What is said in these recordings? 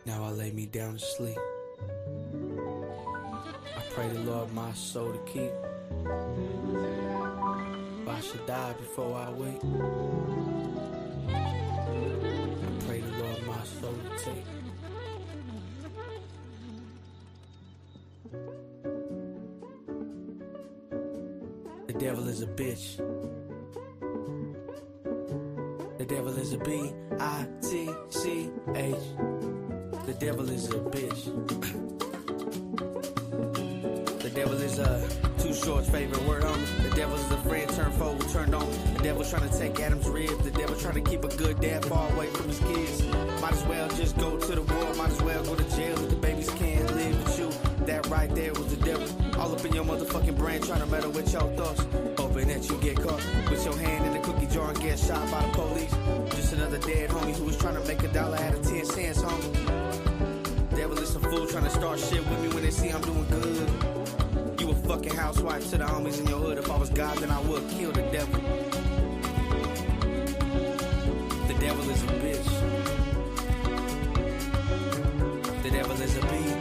Now I lay me down to sleep. I pray the Lord my soul to keep. If I should die before I wake, I pray the Lord my soul to take. The devil is a bitch. The devil is a B-I-T-C-H. The devil is a bitch. The devil is Too Short's favorite word on me. The devil is a friend turned foe turned on me. The devil's trying to take Adam's rib. The devil trying to keep a good dad far away from his kids. Might as well just go to the war. Might as well go to jail if the babies can't live with you. That right there was the devil. All up in your motherfucking brain trying to meddle with your thoughts. Hoping that you get caught with your hand in the cookie jar and get shot by the police. Just another dead homie who was trying to make $1 out of 10 cents, homie. Devil is some fool trying to start shit with me when they see I'm doing good. You a fucking housewife to the homies in your hood. If I was God, then I would kill the devil. The devil is a bitch. The devil is a B-I-T-C-H.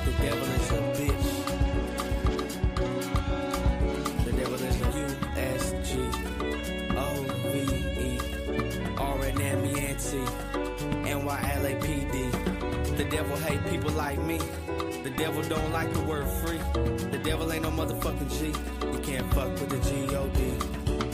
The devil is a bitch. The devil is a U-S-G-O-V-E. R-N-M-E-N-T. NYLAPD. The devil hate people like me. The devil don't like the word free. The devil ain't no motherfucking G. You can't fuck with the G-O-D.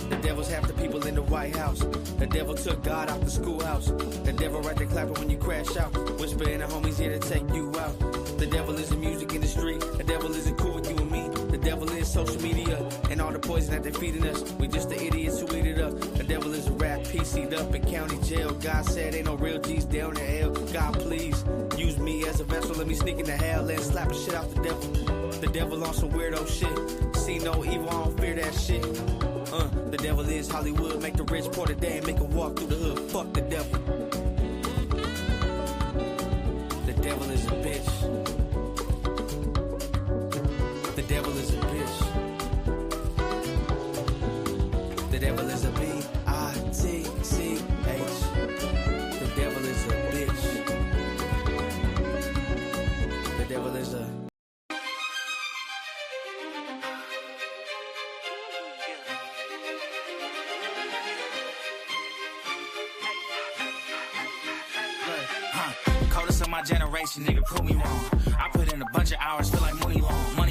The devil's half the people in the White House. The devil took God out the schoolhouse. The devil right there clapping when you crash out. Whispering the homies here to take you out. The devil is the music industry. The devil isn't cool with you and me. The devil is social media and all the poison that they're feeding us. We just the idiots who eat it up. The devil is a rap PC'd up in county jail. God said ain't no real G's down the hell. God please use me as a vessel. Let me sneak into hell and slap a shit out the devil. The devil on some weirdo shit. See no evil, I don't fear that shit. The devil is Hollywood. Make the rich poor today and make them walk through the hood. Fuck the devil. The devil is a bitch. The devil is a bitch. The devil is a B-I-T-C-H. The devil is a bitch. The devil is a... My generation, nigga, prove me wrong. I put in a bunch of hours, feel like money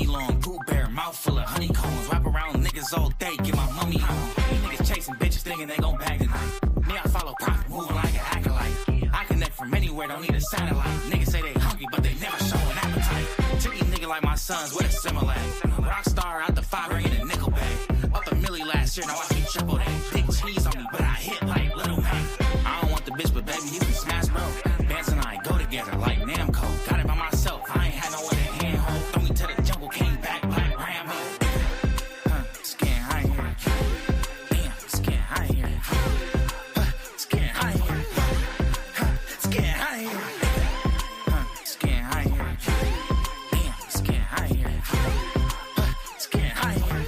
long, Pooh Bear, mouth full of honeycombs, wrap around niggas all day, get my money home. These niggas chasing bitches, thinking they gon' bag tonight. Me, I follow profit, moving like an acolyte. I connect from anywhere, don't need a satellite. Niggas say they hungry, but they never show an appetite. Treat these niggas like my sons with a similar. Rockstar out the 5, bringing a nickel bag. Up the milli last year, now I keep triple that. Big cheese on me, but I hit like Little Man. I don't want the bitch, but baby, you can smash, bro. Bands and I go together like Namco. Got it by myself, I ain't had no one to handhold. Throw me to the jungle, came back, Black Rambo. Skin high here. Damn, skin high here. Skin high here. Skin high here. Skin high here. Damn, skin high here. Skin high here.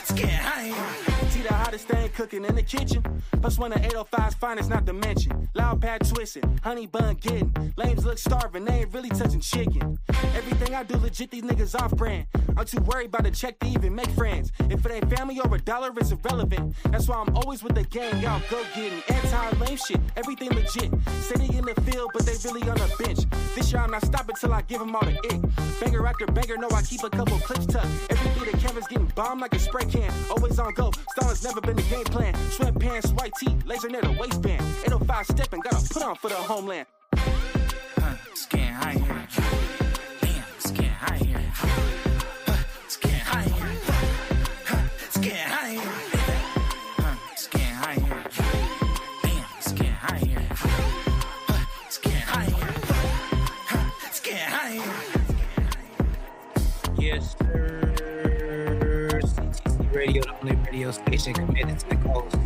Skin high here. See the hottest thing cooking in the kitchen. Plus one of 805's finest, not to mention. Loud pad twisting, honey bun getting. Lames look starving, they ain't really touching chicken. Everything I do legit, these niggas off brand. I'm too worried about the check to even make friends. If it ain't family or $1, it's irrelevant. That's why I'm always with the gang, y'all go getting. Anti-lame shit, everything legit. Say they in the field, but they really on the bench. This year I'm not stopping till I give them all the ick. Banger after banger, know I keep a couple clips tucked. Every beat of Kevin's getting bombed like a spray can. Always on go, Stalin's never been the game plan. Sweatpants, white tee, laser near the waistband. 805 stepping, gotta put on for the homeland. Skin high here. Damn, skin high here. Skin high here. Skin high here. Skin high here. Damn, skin high here. Skin high here. Skin high here. Yes, sir. CTC Radio, the only radio station committed to the coast.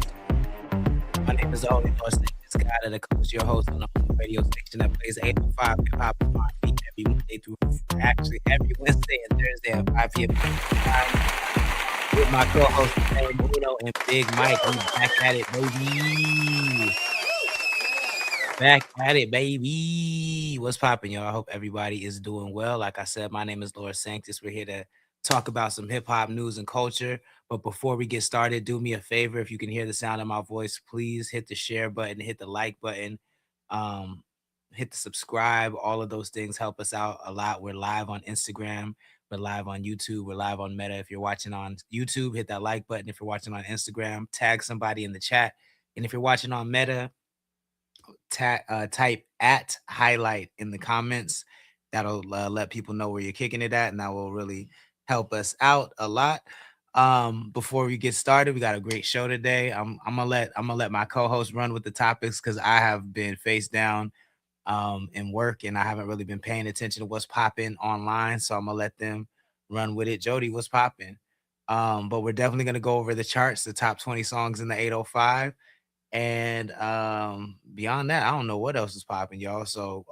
My name is the only host, this guy to the coast, your host on the only radio station that plays 805 hip hop and R&B every Monday through actually every Wednesday and Thursday at 5 p.m. With my co-hosts, Bruno and Big Mike. We back at it, baby. Back at it, baby. What's poppin', y'all? I hope everybody is doing well. Like I said, my name is Lord Sanctus. We're here to talk about some hip hop news and culture. But before we get started, do me a favor. If you can hear the sound of my voice, please hit the share button, hit the like button, um, hit the subscribe. All of those things help us out a lot. We're live on Instagram. We're live on YouTube. We're live on Meta. If you're watching on YouTube, hit that like button. If you're watching on Instagram, tag somebody in the chat. And if you're watching on Meta, type at highlight in the comments. That'll let people know where you're kicking it at, and that will really help us out a lot. Before we get started, we got a great show today. I'm gonna let my co-host run with the topics because I have been face down in work, and I haven't really been paying attention to what's popping online. So I'm gonna let them run with it. Jody, what's popping? But we're definitely gonna go over the charts, the top 20 songs in the 805. And beyond that, I don't know what else is popping, y'all. So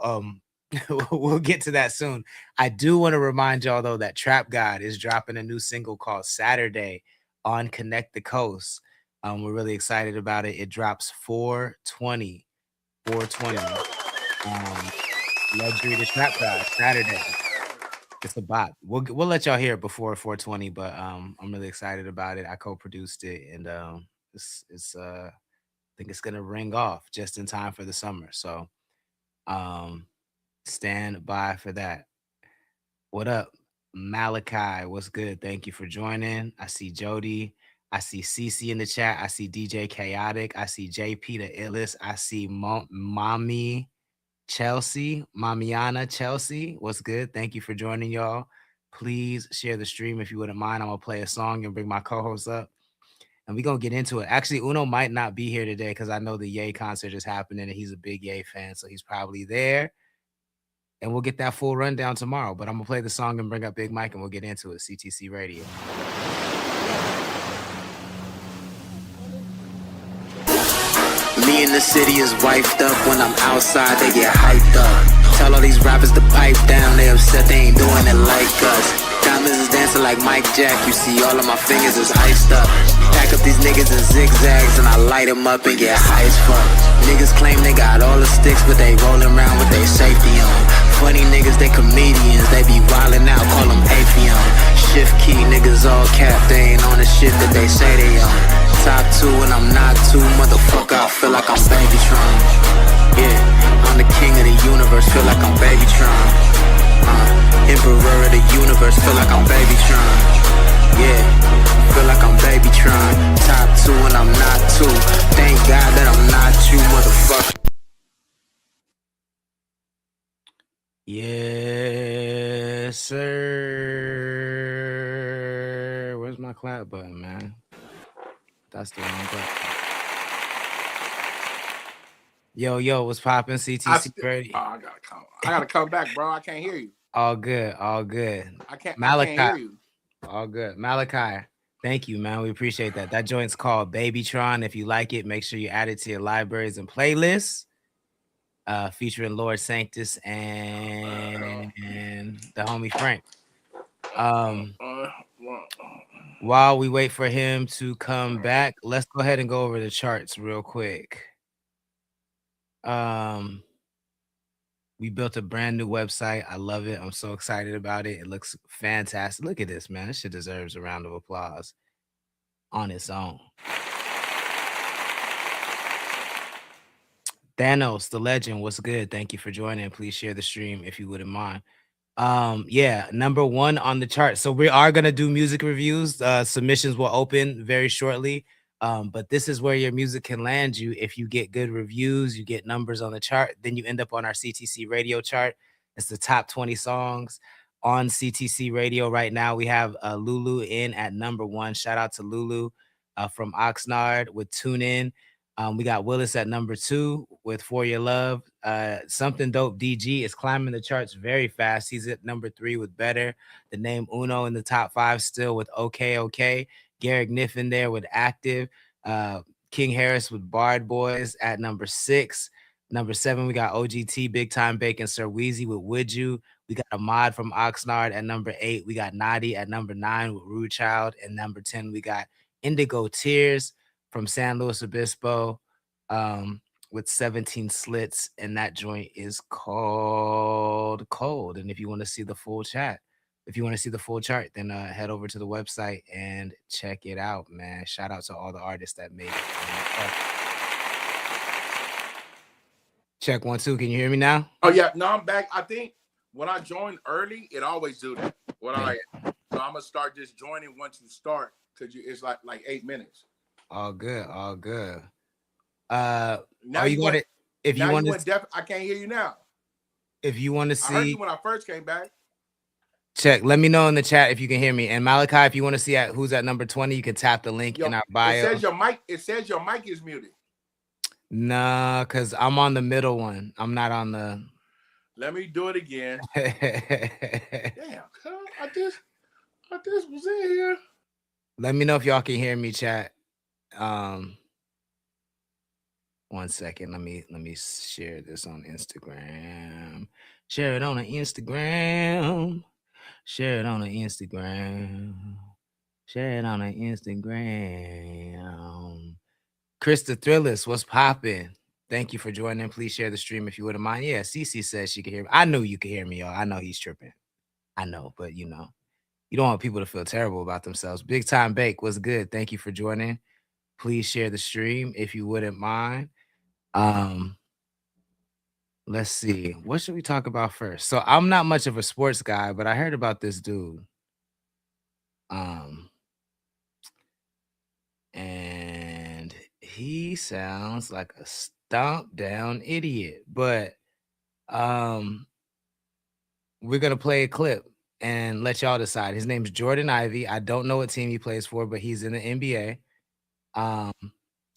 we'll get to that soon. I do want to remind y'all though that Trap God is dropping a new single called Saturday on Connect the Coast. We're really excited about it. It drops 420. Luxury to Trap God Saturday. It's a bop. We'll let y'all hear it before 420, but I'm really excited about it. I co-produced it, and it's I think it's gonna ring off just in time for the summer. So stand by for that. What up, Malachi? What's good? Thank you for joining. I see Jody. I see CC in the chat. I see DJ Chaotic. I see JP the Illest. I see Mommy Chelsea, Mamiana Chelsea. What's good? Thank you for joining, y'all. Please share the stream if you wouldn't mind. I'm gonna play a song and bring my co-host up. And we're going to get into it. Actually, Uno might not be here today because I know the Ye concert is happening and he's a big Ye fan. So he's probably there. And we'll get that full rundown tomorrow. But I'm going to play the song and bring up Big Mike and we'll get into it. CTC Radio. Me in the city is wifed up. When I'm outside, they get hyped up. Tell all these rappers to pipe down. They upset they ain't doing it like us. Diamonds is dancing like Mike Jack. You see all of my fingers is iced up. Pack up these niggas in zigzags and I light them up and get high as fuck. Niggas claim they got all the sticks, but they rolling around with their safety on. Funny niggas, they comedians. They be wildin' out, call them Apion. Shift key, niggas all cap. They ain't on the shit that they say they on. Top 2 and I'm not 2, motherfucker. I feel like I'm Babytron. Yeah, I'm the king of the universe. Feel like I'm Babytron. Emperor of the universe, feel like I'm Babytron. Yeah, feel like I'm Babytron. Top 2 and I'm not 2. Thank God that I'm not you, motherfucker. Yes, sir. Where's my clap button, man? That's the wrong button. Yo, what's poppin'? CTC Radio. I gotta come back, bro. I can't hear you. All good. I can't hear you. All good. Malachi, thank you, man. We appreciate that. That joint's called Babytron. If you like it, make sure you add it to your libraries and playlists. Featuring Lord Sanctus and the homie Frank. While we wait for him to come back, let's go ahead and go over the charts real quick. We built a brand new website. I love it. I'm so excited about it. It looks fantastic. Look at this, man. This shit deserves a round of applause on its own. Thanos, the legend, what's good? Thank you for joining. Please share the stream if you wouldn't mind. Yeah, number 1 on the chart. So we are gonna do music reviews. Submissions will open very shortly. But this is where your music can land you. If you get good reviews, you get numbers on the chart, then you end up on our CTC radio chart. It's the top 20 songs on CTC radio right now. We have Lulu in at number 1. Shout out to Lulu from Oxnard with Tune In. We got Willis at number 2 with For Your Love. Something Dope DG is climbing the charts very fast. He's at number 3 with Better. The name Uno in the top 5 still with Okay. Garrick Niffin there with Active. King Harris with Bard Boys at number 6. Number 7, we got OGT, Big Time Bacon, Sir Weezy with Would You. We got Ahmad from Oxnard at number 8. We got Nadi at number 9 with Rude Child. And number 10, we got Indigo Tears from San Luis Obispo with 17 slits, and that joint is called Cold. And if you want to see the full chart, then head over to the website and check it out, man. Shout out to all the artists that made it. Check 1 2. Can you hear me now? Oh yeah, no, I'm back. I think when I join early, it always do that. So I'm gonna start just joining once you start, because it's like 8 minutes. All good. Now you want it? If you want to, I can't hear you now. If you want to see, I heard you when I first came back. Check. Let me know in the chat if you can hear me. And Malachi, if you want to see who's at number 20, you can tap the link in our bio. It says your mic is muted. Nah, because I'm on the middle one. I'm not on the. Let me do it again. Damn, I just was in here. Let me know if y'all can hear me, chat. 1 second. Let me share this on Instagram. Share it on the Instagram. Share it on the Instagram. Chris the Thrillist, what's popping? Thank you for joining. Please share the stream if you wouldn't mind. Yeah, Cece says she can hear me. I knew you could hear me, y'all. I know he's tripping. I know, but you don't want people to feel terrible about themselves. Big Time Bake, what's good? Thank you for joining. Please share the stream if you wouldn't mind. Let's see. What should we talk about first? So I'm not much of a sports guy, but I heard about this dude. And he sounds like a stomp down idiot. But we're gonna play a clip and let y'all decide. His name's Jordan Ivey. I don't know what team he plays for, but he's in the NBA.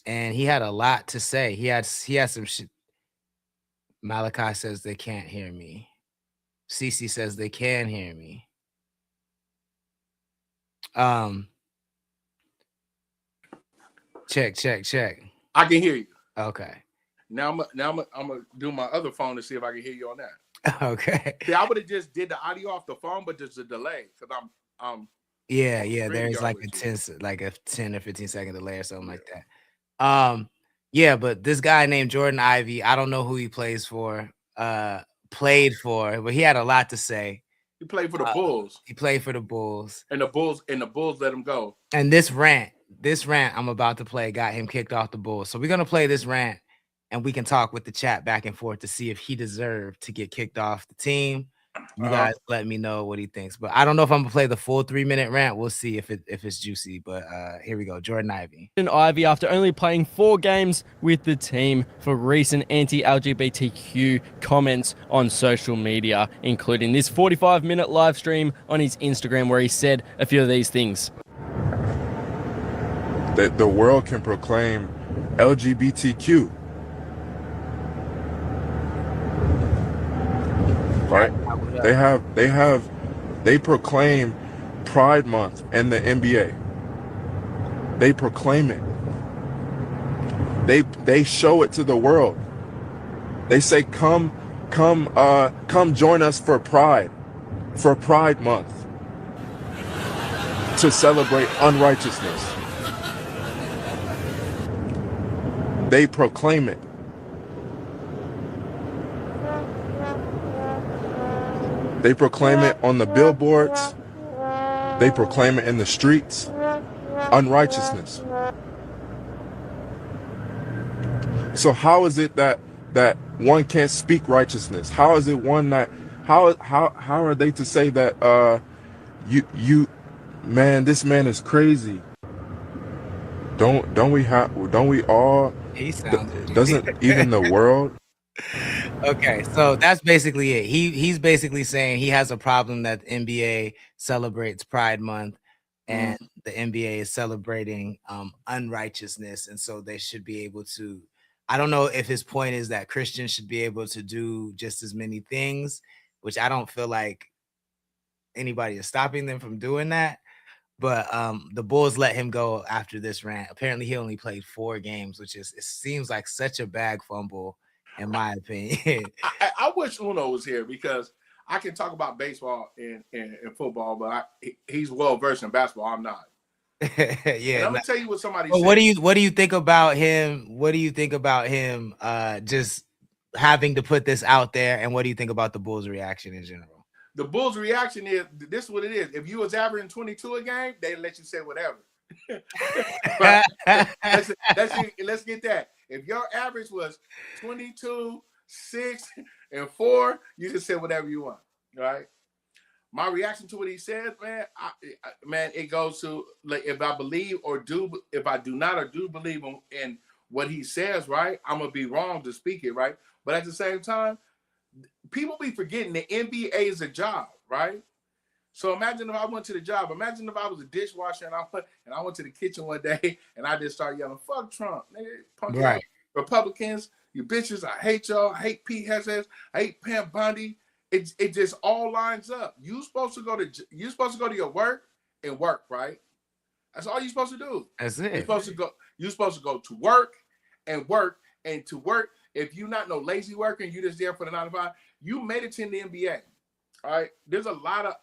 And he had a lot to say. He had some shit. Malachi says they can't hear me. Cece says they can hear me. Check. I can hear you. Okay. Now I'm gonna do my other phone to see if I can hear you on that. Okay. See, I would have just did the audio off the phone, but there's a delay because I'm Yeah. There's like a 10 or 15 second delay or something like that. Yeah, but this guy named Jordan Ivey, I don't know who he plays for, played for, but he had a lot to say. He played for the Bulls. He played for the Bulls. And the Bulls let him go. And this rant I'm about to play got him kicked off the Bulls. So we're gonna play this rant and we can talk with the chat back and forth to see if he deserved to get kicked off the team. You guys let me know what he thinks. But I don't know if I'm gonna play the full 3-minute rant. We'll see if it's juicy. But here we go. Jordan Ivey. Ivey, after only playing 4 games with the team, for recent anti-LGBTQ comments on social media, including this 45-minute live stream on his Instagram where he said a few of these things. That the world can proclaim LGBTQ. Right? They proclaim Pride Month and the NBA. They proclaim it. They show it to the world. They say, come join us for Pride Month, to celebrate unrighteousness. They proclaim it. They proclaim it on the billboards. They proclaim it in the streets. Unrighteousness. So how is it that one can't speak righteousness? How is it one that how are they to say that you man, this man is crazy? Don't we all? He sounds doesn't even the world. Okay, so that's basically it. He's basically saying he has a problem that the NBA celebrates Pride Month and the NBA is celebrating unrighteousness, and so they should be able to. I don't know if his point is that Christians should be able to do just as many things, which I don't feel like anybody is stopping them from doing that. But the Bulls let him go after this rant. Apparently, he only played 4 games, which it seems like such a bag fumble. In my opinion, I wish Uno was here because I can talk about baseball and football, but he's well versed in basketball. I'm not. Yeah. And I'm gonna tell you what somebody But said. what do you think about him? What do you think about him just having to put this out there? And what do you think about the Bulls' reaction in general? The Bulls' reaction is this is what it is. If you was averaging 22 a game, they let you say whatever. But let's get that. If your average was 22, 6, and 4, you can say whatever you want, right? My reaction to what he said, man, it goes to like if I believe or do, if I do not or do believe in what he says, right? I'm gonna be wrong to speak it, right? But at the same time, people be forgetting the NBA is a job, right? So imagine if I went to the job. Imagine if I was a dishwasher and I went to the kitchen one day and I just started yelling, "Fuck Trump, nigga, punk Right. Republicans, you bitches, I hate y'all, I hate Pete Hezes, I hate Pam Bondi." It just all lines up. You're supposed to go to your work and work, right? That's all you're supposed to do. That's it. You're supposed to go to work and to work. If you're not no lazy worker and you're just there for the 9 to 5, you made it to the NBA. All right. There's a lot of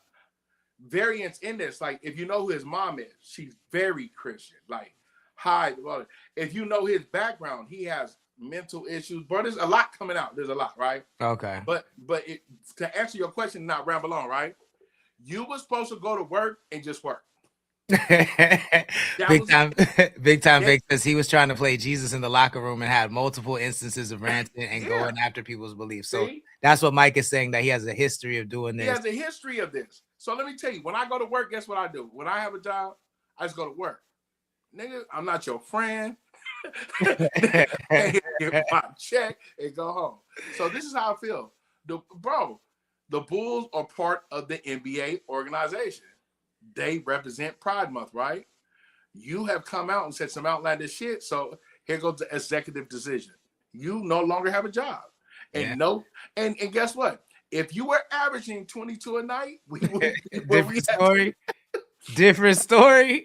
variance in this. Like if you know who his mom is, she's very Christian. Like high. If you know his background, he has mental issues. Bro, there's a lot coming out. There's a lot, right? Okay. But to answer your question, not ramble on, right? You were supposed to go to work and just work. Big time Vic says he was trying to play Jesus in the locker room and had multiple instances of ranting and going after people's beliefs. So that's what Mike is saying, that he has a history of doing this. He has a history of this. So let me tell you, when I go to work, guess what I do? When I have a job, I just go to work. Nigga, I'm not your friend. Get my check and go home. So this is how I feel. The Bulls are part of the NBA organization. They represent Pride Month, right? You have come out and said some outlandish shit. So here goes the executive decision. You no longer have a job. And and guess what? If you were averaging 22 a night, we would different story.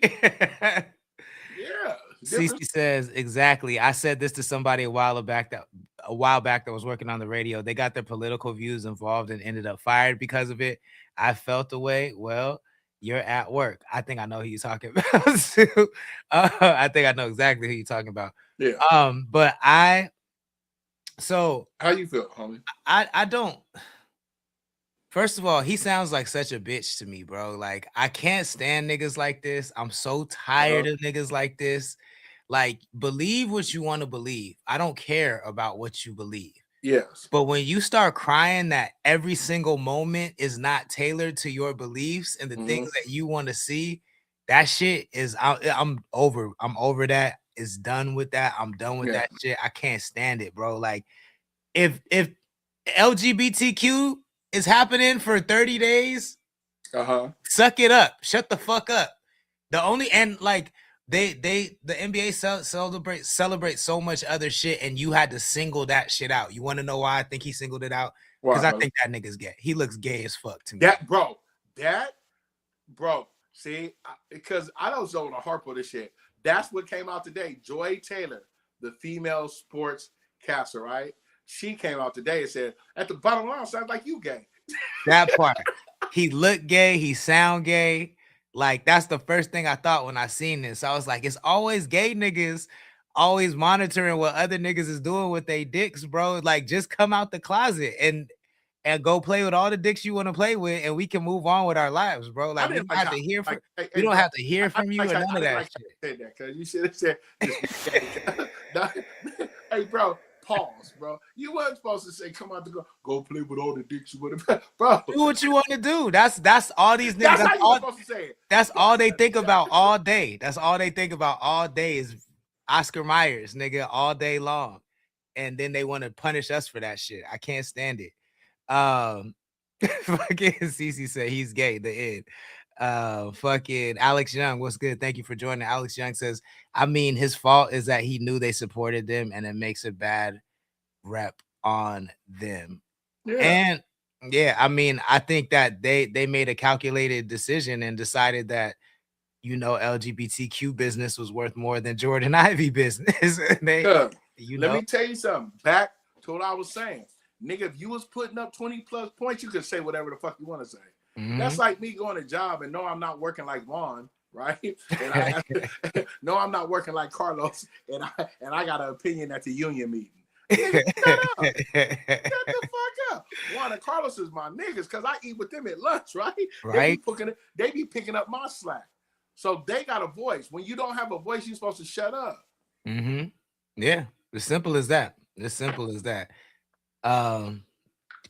Yeah. CC says, exactly. I said this to somebody a while back that was working on the radio. They got their political views involved and ended up fired because of it. I felt the way. Well, you're at work. I think I know who you're talking about. I think I know exactly who you're talking about. Yeah. But so how you feel, homie? I don't. First of all, he sounds like such a bitch to me, bro. Like, I can't stand niggas like this. I'm so tired of niggas like this. Like, believe what you want to believe. I don't care about what you believe. Yes. But when you start crying that every single moment is not tailored to your beliefs and the things that you want to see, that shit is I'm over. I'm over that. It's done with that. I'm done with that shit. I can't stand it, bro. Like, if LGBTQ is happening for 30 days, suck it up. Shut the fuck up. The NBA celebrate so much other shit, and you had to single that shit out. You want to know why I think he singled it out? Because I think that nigga's gay. He looks gay as fuck to me. See, because I don't want to harp on this shit. That's what came out today. Joy Taylor, the female sports caster, right? She came out today and said, at the bottom line, sounds like you gay. That part. He looked gay. He sound gay. Like, that's the first thing I thought when I seen this. I was like, it's always gay niggas always monitoring what other niggas is doing with their dicks, bro. Like, just come out the closet and go play with all the dicks you want to play with, and we can move on with our lives, bro. Like, we don't have to hear from we don't have to hear from you or none of that shit. Because you should have said, hey, bro. Pause, bro. You weren't supposed to say, come out to go play with all the dicks you would have, bro. Do what you want to do. That's all these niggas. That's how you supposed to say it. That's all they think about all day. That's all they think about all day is Oscar Myers, nigga, all day long. And then they want to punish us for that shit. I can't stand it. Fucking Cece said he's gay. The end. Fucking Alex Young, what's good? Thank you for joining. Alex Young says, I mean, his fault is that he knew they supported them and it makes a bad rep on them. And I mean, I think that they made a calculated decision and decided that, you know, LGBTQ business was worth more than Jordan Ivy business. Let me tell you something. Back to what I was saying, nigga, if you was putting up 20 plus points, you could say whatever the fuck you want to say. That's like me going to job and know I'm not working like Vaughn, right? And no, I'm not working like Carlos, and I got an opinion at the union meeting. Nigga, shut up. Shut the fuck up. One of Carlos is my niggas because I eat with them at lunch, right? Right. They be picking up my slack. So they got a voice. When you don't have a voice, you're supposed to shut up. Mm-hmm. Yeah. As simple as that. As simple as that.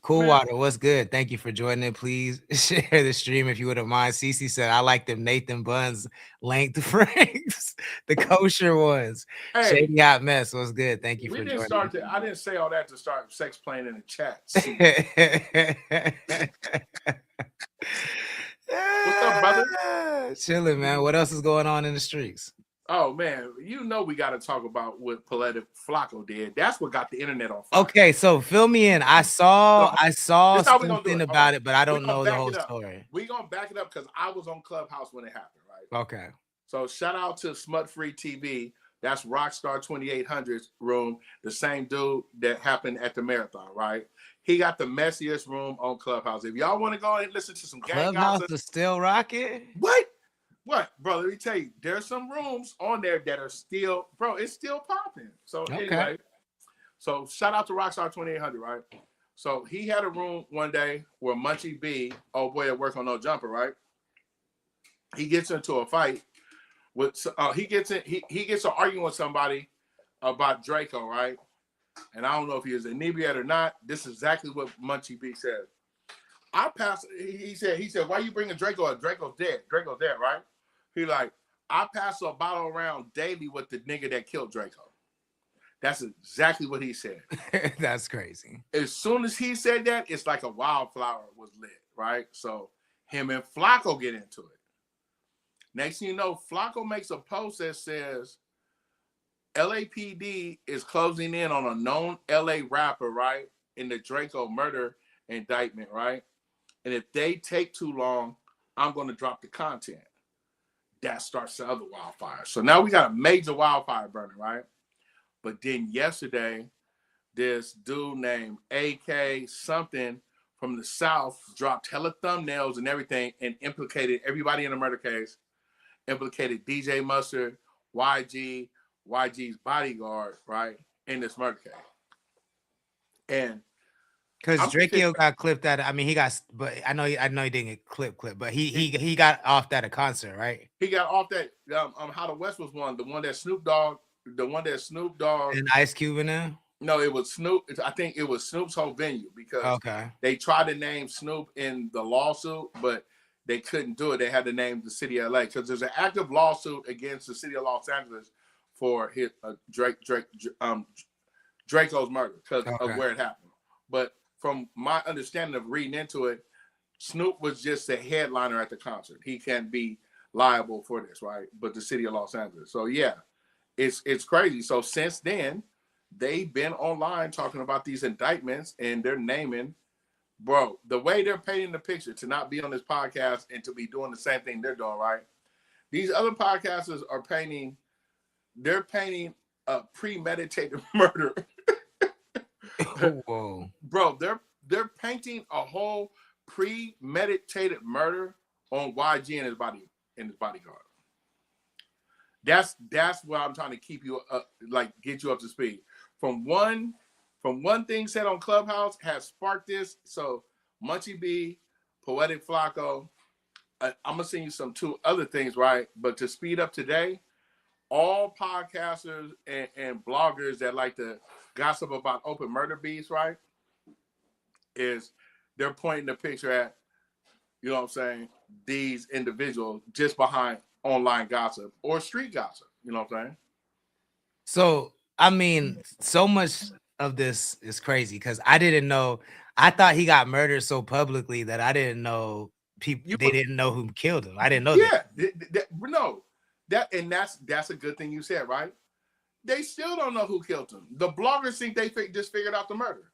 Cool Water, what's good? Thank you for joining. Please share the stream if you wouldn't mind. Cece said, I like them Nathan Buns length frames, the kosher ones. Hey, Shady Hot Mess, what's good? Thank you for joining. I didn't say all that to start sex playing in the chat. What's up, brother? Chilling, man. What else is going on in the streets? Oh man, you know we got to talk about what Poetic Flacco did. That's what got the internet on fire. Okay, so fill me in. I saw something about it, but I don't know the whole story. We're gonna back it up because I was on Clubhouse when it happened, right? Okay. So shout out to Smut Free TV. That's Rockstar 2800's room, the same dude that happened at the marathon, right? He got the messiest room on Clubhouse. If y'all want to go and listen to some gang Clubhouse gossip, is still rocking. What, bro? Let me tell you, there's some rooms on there that are still, bro, it's still popping. So anyway, so shout out to Rockstar 2800, right? So he had a room one day where Munchie B, old boy at work on No Jumper, right? He gets into a fight with, he gets to arguing with somebody about Draco, right? And I don't know if he is an inebriate or not. This is exactly what Munchie B said. He said, why you bringing Draco up? Draco's dead. Draco's dead, right? He like, I pass a bottle around daily with the nigga that killed Draco. That's exactly what he said. That's crazy. As soon as he said that, it's like a wildflower was lit, right? So him and Flacco get into it. Next thing you know, Flacco makes a post that says, LAPD is closing in on a known LA rapper, right? In the Draco murder indictment, right? And if they take too long, I'm going to drop the content. That starts the other wildfire. So now we got a major wildfire burning, right? But then yesterday, this dude named AK something from the South dropped hella thumbnails and everything and implicated everybody in the murder case, implicated DJ Mustard, YG's bodyguard, right, in this murder case. And because Draco got clipped at, I mean, he got, but I know he didn't get clipped, but he got off at a concert, right? He got off that. How the West was the one that Snoop Dogg and Ice Cube in there. No, it was Snoop. I think it was Snoop's whole venue because they tried to name Snoop in the lawsuit, but they couldn't do it. They had to name the city of LA because there's an active lawsuit against the city of Los Angeles for his Draco's murder because of where it happened. But from my understanding of reading into it, Snoop was just a headliner at the concert. He can't be liable for this, right? But the city of Los Angeles. So yeah, it's crazy. So since then, they've been online talking about these indictments and they're naming, bro, the way they're painting the picture to not be on this podcast and to be doing the same thing they're doing, right? These other podcasters are painting a premeditated murder. Whoa. Bro, they're painting a whole premeditated murder on YG and his bodyguard. That's what I'm trying to keep you up, like get you up to speed. From one thing said on Clubhouse has sparked this. So Munchie B, Poetic Flacco, I'm gonna send you some two other things, right? But to speed up today, all podcasters and bloggers that like to gossip about open murder beats, right? Is they're pointing the picture at, you know what I'm saying, these individuals just behind online gossip or street gossip, you know what I'm saying? So, I mean, so much of this is crazy because I didn't know. I thought he got murdered so publicly that I didn't know they didn't know who killed him. I didn't know that. No. That's a good thing you said, right? They still don't know who killed him. The bloggers think they just figured out the murder.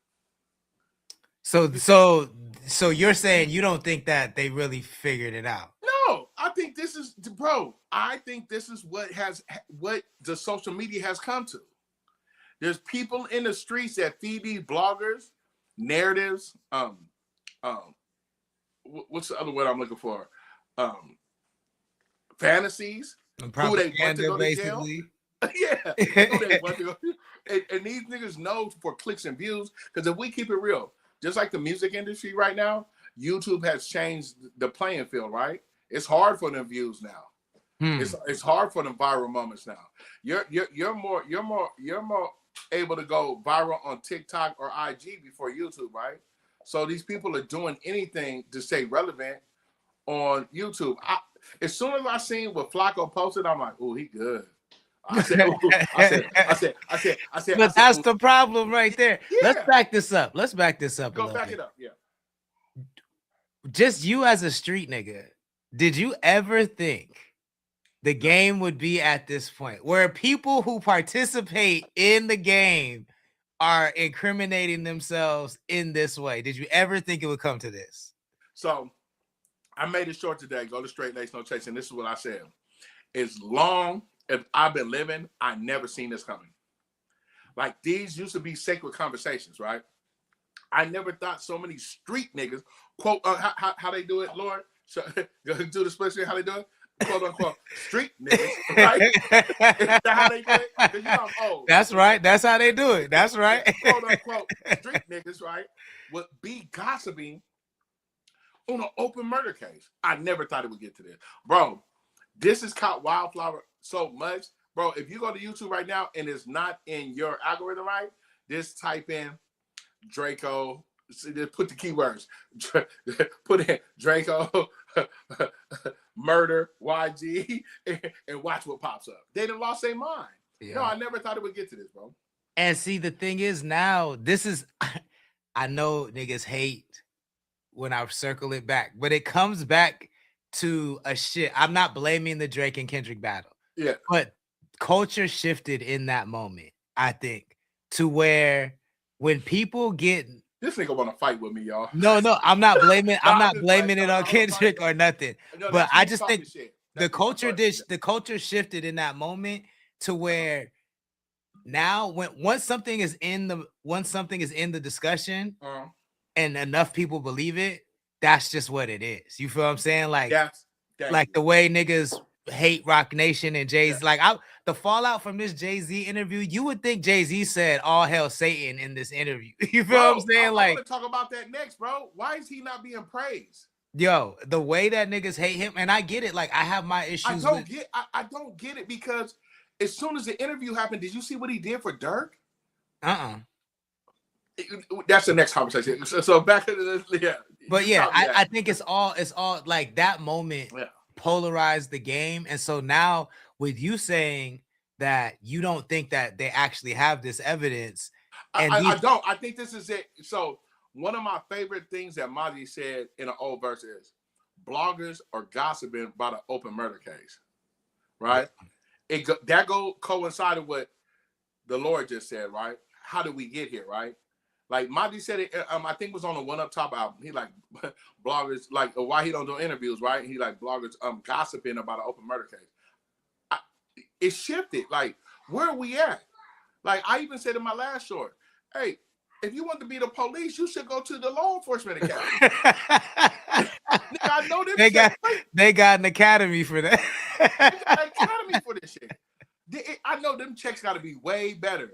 So you're saying you don't think that they really figured it out? No, I think this is, bro. I think this is what the social media has come to. There's people in the streets that feed these bloggers narratives. What's the other word I'm looking for? fantasies, who they want to go to jail. Yeah, who they want to go. And these niggas know for clicks and views, because if we keep it real, just like the music industry right now, YouTube has changed the playing field, right? It's hard for them views now. It's hard for them viral moments now. You're more able to go viral on TikTok or IG before YouTube, right? So these people are doing anything to stay relevant on YouTube. As soon as I seen what Flacco posted, I'm like, "Oh, he good." I said, But that's the problem right there. Yeah. Let's back this up. Go back it up. Yeah. Just you as a street nigga, did you ever think the game would be at this point where people who participate in the game are incriminating themselves in this way? Did you ever think it would come to this? So I made it short today. Go to Straight Lace No Chase, and this is what I said. As long as I've been living, I never seen this coming. Like, these used to be sacred conversations, right? I never thought so many street niggas, quote, how they do it, Lord? So, do the split screen, how they do it? Quote unquote, street niggas, right? Is that how they do it? 'Cause you know I'm old. That's right. That's how they do it. That's right. Quote unquote, street niggas, right? Would be gossiping on an open murder case. I never thought it would get to this. Bro, this has caught wildflower so much. Bro, if you go to YouTube right now and it's not in your algorithm, right? Just type in Draco, just put the keywords. Put in Draco, murder, YG, and watch what pops up. They done lost their mind. Yeah. No, I never thought it would get to this, bro. And see, the thing is now, this is, I know niggas hate when I circle it back, but it comes back to a shit. I'm not blaming the Drake and Kendrick battle. Yeah. But culture shifted in that moment, I think, to where when people get, this nigga want to fight with me, y'all. No, I'm not blaming. I'm not blaming it on Kendrick or nothing. No, but I just think the culture shifted in that moment to where now once something is in the discussion and enough people believe it, that's just what it is. You feel what I'm saying? Like, like the way niggas hate Rock Nation and Jay-Z. Like, the fallout from this Jay-Z interview, you would think Jay-Z said all hell Satan in this interview. You feel what I'm saying? I like, want to talk about that next, bro. Why is he not being praised? Yo, the way that niggas hate him, and I get it. Like, I have my issues. I don't get it, because as soon as the interview happened, did you see what he did for Dirk? That's the next conversation. So back to this, yeah. But yeah, I think it's all like that moment polarized the game. And so now with you saying that you don't think that they actually have this evidence, and I don't. I think this is it. So one of my favorite things that Madi said in an old verse is, bloggers are gossiping about an open murder case, right? That coincided with the Lord just said, right? How did we get here, right? Like Madi said it, I think it was on the One Up Top album. He like bloggers, like why he don't do interviews, right? He like bloggers gossiping about an open murder case. It shifted. Like, where are we at? Like, I even said in my last short, hey, if you want to be the police, you should go to the law enforcement academy. I know them. They got an academy for that. They got an academy for this shit. I know them checks got to be way better.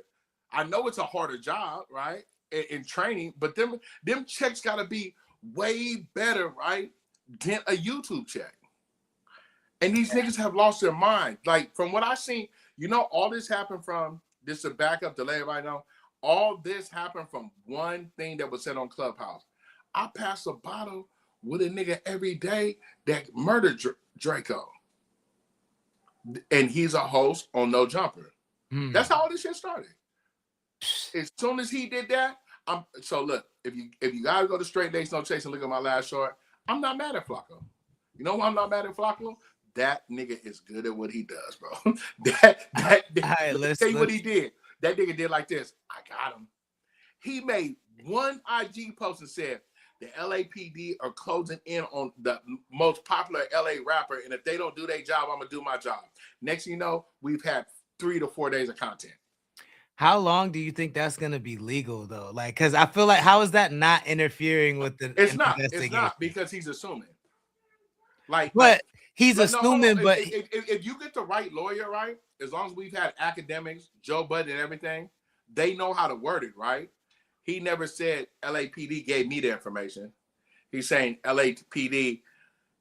I know it's a harder job, right? In training, but them checks got to be way better, right, than a YouTube check. And these niggas have lost their mind. Like, from what I seen, you know, all this happened from, this to back up, delay right now, all this happened from one thing that was said on Clubhouse. I pass a bottle with a nigga every day that murdered Draco. And he's a host on No Jumper. That's how all this shit started. As soon as he did that, so look, if you guys go to Straight Lace No Chase and look at my last short, I'm not mad at Flacco. You know why I'm not mad at Flacco? That nigga is good at what he does, bro. Let's tell you what he did. That nigga did like this. I got him. He made one IG post and said, the LAPD are closing in on the most popular LA rapper, and if they don't do their job, I'm gonna do my job. Next thing you know, we've had 3 to 4 days of content. How long do you think that's gonna be legal though? Like, because I feel like, how is that not interfering with the? It's not because he's assuming. Like, but he's assuming, but if you get the right lawyer, right, as long as we've had academics, Joe Budden and everything, they know how to word it, right? He never said LAPD gave me the information. He's saying LAPD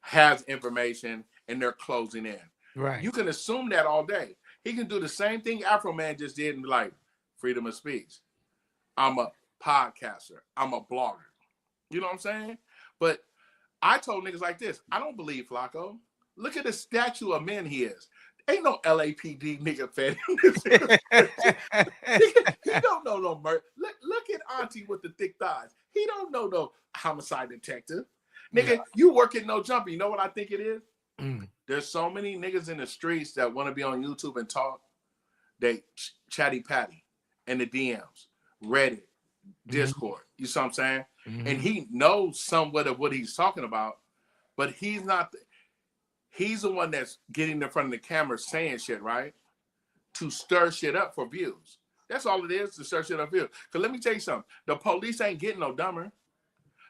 has information and they're closing in. Right. You can assume that all day. He can do the same thing Afro Man just did and be like, freedom of speech. I'm a podcaster. I'm a blogger. You know what I'm saying? But I told niggas like this, I don't believe Flacco. Look at the statue of men he is. Ain't no LAPD nigga fed him. He don't know no murder. Look at Auntie with the thick thighs. He don't know no homicide detective. Nigga, you work at No Jumper. You know what I think it is? There's so many niggas in the streets that want to be on YouTube and talk. They chatty patty in the DMs, Reddit, Discord. You see what I'm saying? And he knows somewhat of what he's talking about, but he's not. He's the one that's getting in front of the camera saying shit, right? To stir shit up for views. That's all it is, to stir shit up views. Because let me tell you something. The police ain't getting no dumber.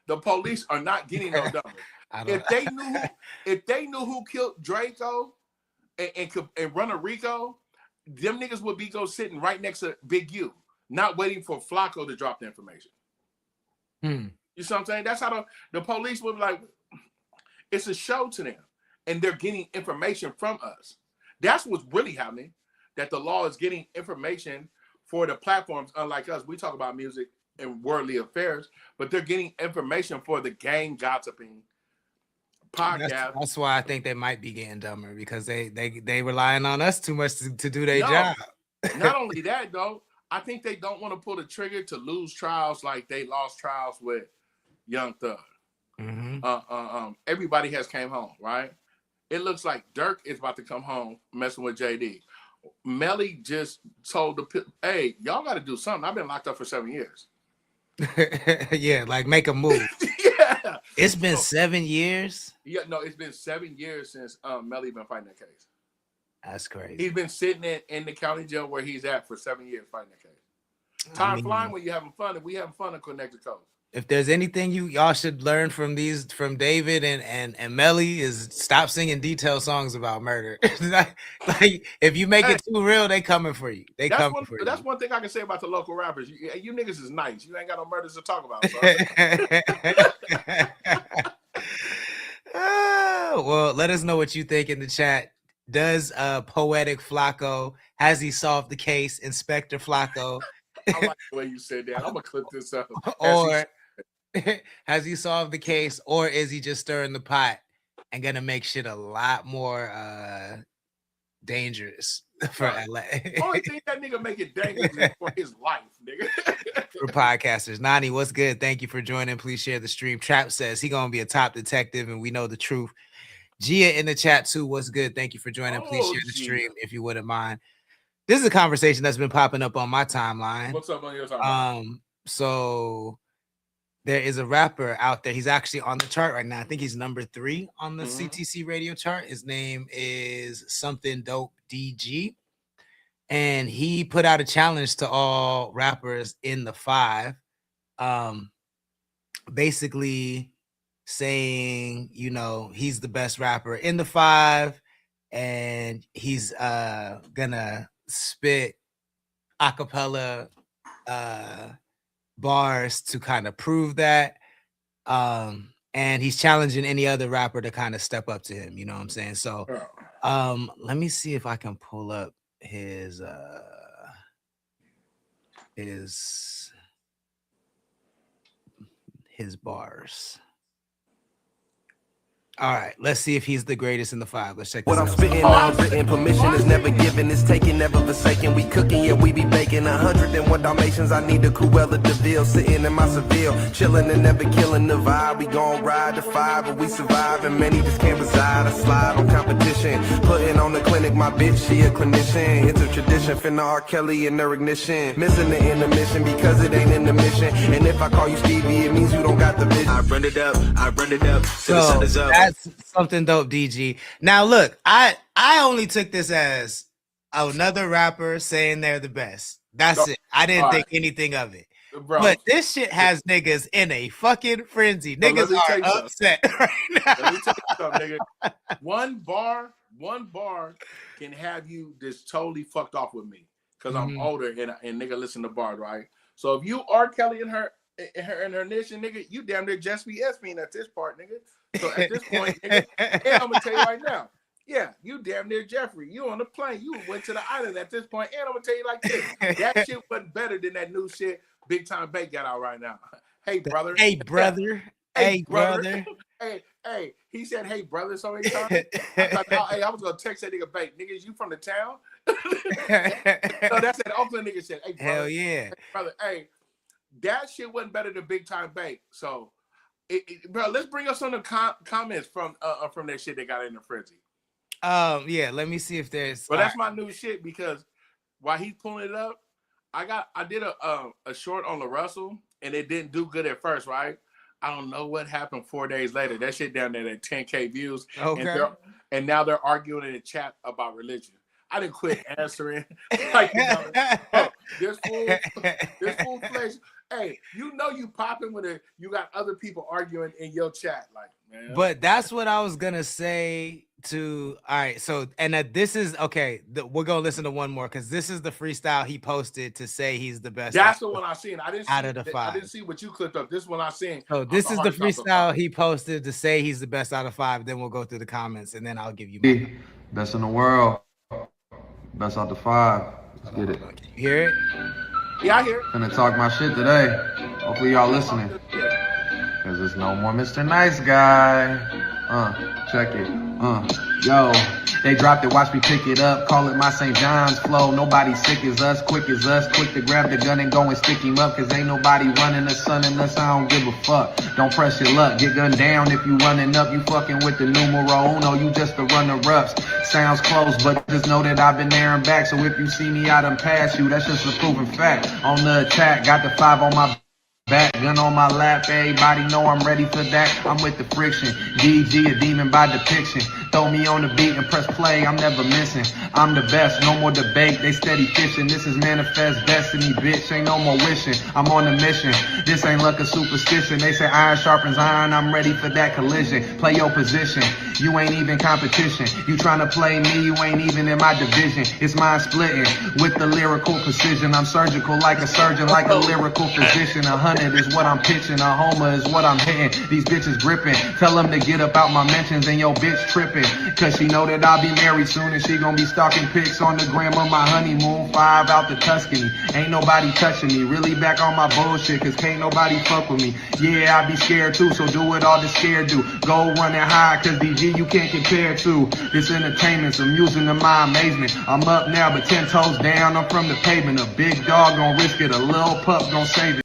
The police are not getting no dumber. If they knew who killed Draco and run a Rico, them niggas would be sitting right next to Big U, not waiting for Flacco to drop the information. You see what I'm saying? That's how the police would be like, it's a show to them. And they're getting information from us. That's what's really happening, that the law is getting information for the platforms. Unlike us, we talk about music and worldly affairs, but they're getting information for the gang gossiping podcast. That's why I think they might be getting dumber, because they relying on us too much to do their job. Not only that, though, I think they don't want to pull the trigger to lose trials like they lost trials with Young Thug. Everybody has came home, right? It looks like Dirk is about to come home messing with JD. Melly just told hey, y'all got to do something. I've been locked up for 7 years. Yeah, like make a move. Yeah. It's been 7 years? Yeah, no, it's been 7 years since Melly been fighting that case. That's crazy. He's been sitting in the county jail where he's at for 7 years fighting that case. Time flying when you're having fun, and we having fun on Connect the Coast. If there's anything y'all should learn from David and Melly, is stop singing detailed songs about murder. Like if you make it too real, they coming for you. That's one thing I can say about the local rappers. You niggas is nice. You ain't got no murders to talk about. Well, let us know what you think in the chat. Does Poetic Flacco, has he solved the case? Inspector Flacco. I like the way you said that. I'm gonna clip this up. Or has he solved the case, or is he just stirring the pot and gonna make shit a lot more dangerous for LA? Only thing that nigga make it dangerous is for his life, nigga. For podcasters. Nani, what's good? Thank you for joining. Please share the stream. Trap says he gonna be a top detective, and we know the truth. Gia in the chat too. What's good? Thank you for joining. Please share the stream if you wouldn't mind. This is a conversation that's been popping up on my timeline. What's up on your timeline? So there is a rapper out there. He's actually on the chart right now. I think he's number 3 on the CTC radio chart. His name is Something Dope DG. And he put out a challenge to all rappers in the 5. Basically saying, he's the best rapper in the 5. And he's gonna spit acapella bars to kind of prove that, and he's challenging any other rapper to kind of step up to him, you know what I'm saying? So let me see if I can pull up his bars. All right, let's see if he's the greatest in the 5. Let's check this out. What I'm spitting out, written permission is never given, it's taken, never forsaken. We cooking, yeah, we be baking. 101 Dalmatians, I need a Cruella DeVille, sitting in my Seville, chilling and never killing the vibe. We gon' ride the 5, but we survive, and many just can't reside. I slide on competition, putting on the clinic, my bitch, she a clinician. It's a tradition, finna R. Kelly in their ignition, missing the intermission because it ain't in the mission. And if I call you Stevie, it means you don't got the vision. I run it up, till the sun is up. That's Something Dope DG. Now look, I only took this as another rapper saying they're the best. That's it. I didn't think anything of it. bro. But this shit has niggas in a fucking frenzy. Niggas are upset right now. Let me tell you something, nigga. One bar can have you just totally fucked off with me because I'm older and nigga listen to bars, right? So if you are Kelly and her nation, nigga, you damn near just be SPing at this part, nigga. So at this point, nigga, and I'm gonna tell you right now, yeah, you damn near Jeffrey. You on the plane, you went to the island at this point, and I'm gonna tell you like this: that shit wasn't better than that new shit Big Time Bake got out right now. Hey brother. Hey brother. Hey brother. Hey, he said, hey, brother, so many times. I thought, hey, I was going to text that nigga, Bake. Nigga, is you from the town? No, that's that Oakland nigga shit. Hey, brother, hell yeah. Hey, brother, hey, that shit wasn't better than Big Time Bake. So, bro, let's bring us some of the comments from that shit they got in the frenzy. Yeah, let me see if there's. But that's my new shit because while he's pulling it up, I did a short on the Russell, and it didn't do good at first, right? I don't know what happened 4 days later. That shit down there at 10K views. Okay. And now they're arguing in the chat about religion. I didn't quit answering. Like, this fool flesh. Hey, you know you popping when you got other people arguing in your chat. Like, man. But that's what I was gonna say to. All right, so this is okay. We're gonna listen to one more because this is the freestyle he posted to say he's the best. That's the one I seen. I didn't see, out of the 5. I didn't see what you clicked up. This one I seen. So this is the freestyle he posted to say he's the best out of 5. Then we'll go through the comments and then I'll give you mine. Best in the world. Best out the 5. Let's get it. Can you hear it? Yeah, I hear it. Finna talk my shit today. Hopefully y'all listening. Cause there's no more Mr. Nice Guy. Check it. Yo, they dropped it, watch me pick it up. Call it my St. John's flow. Nobody sick as us, quick as us. Quick to grab the gun and go and stick him up. Cause ain't nobody running the sun unless I don't give a fuck. Don't press your luck, get gunned down if you running up. You fucking with the numero uno, you just the runner-ups. Sounds close, but just know that I've been there and back. So if you see me, I done pass you. That's just a proven fact. On the attack, got the 5 on my back, gun on my lap, everybody know I'm ready for that. I'm with the friction, DG, a demon by depiction. Throw me on the beat and press play, I'm never missing. I'm the best, no more debate, they steady fishing. This is manifest destiny, bitch, ain't no more wishing. I'm on a mission, this ain't like a superstition. They say iron sharpens iron, I'm ready for that collision. Play your position, you ain't even competition. You tryna play me, you ain't even in my division. It's mind splitting with the lyrical precision. I'm surgical like a surgeon, like a lyrical physician. 100 is what I'm pitching, a homer is what I'm hitting. These bitches gripping, tell them to get up out my mentions and your bitch tripping. Cause she know that I'll be married soon and she gon' be stalking pics on the gram of my honeymoon. 5 out the Tuscany, ain't nobody touching me. Really back on my bullshit cause can't nobody fuck with me. Yeah, I be scared too, so do what all the scared do. Go running high cause DG you can't compare to. This entertainment's amusing to my amazement. I'm up now but 10 toes down, I'm from the pavement. A big dog gon' risk it, a little pup gon' save it.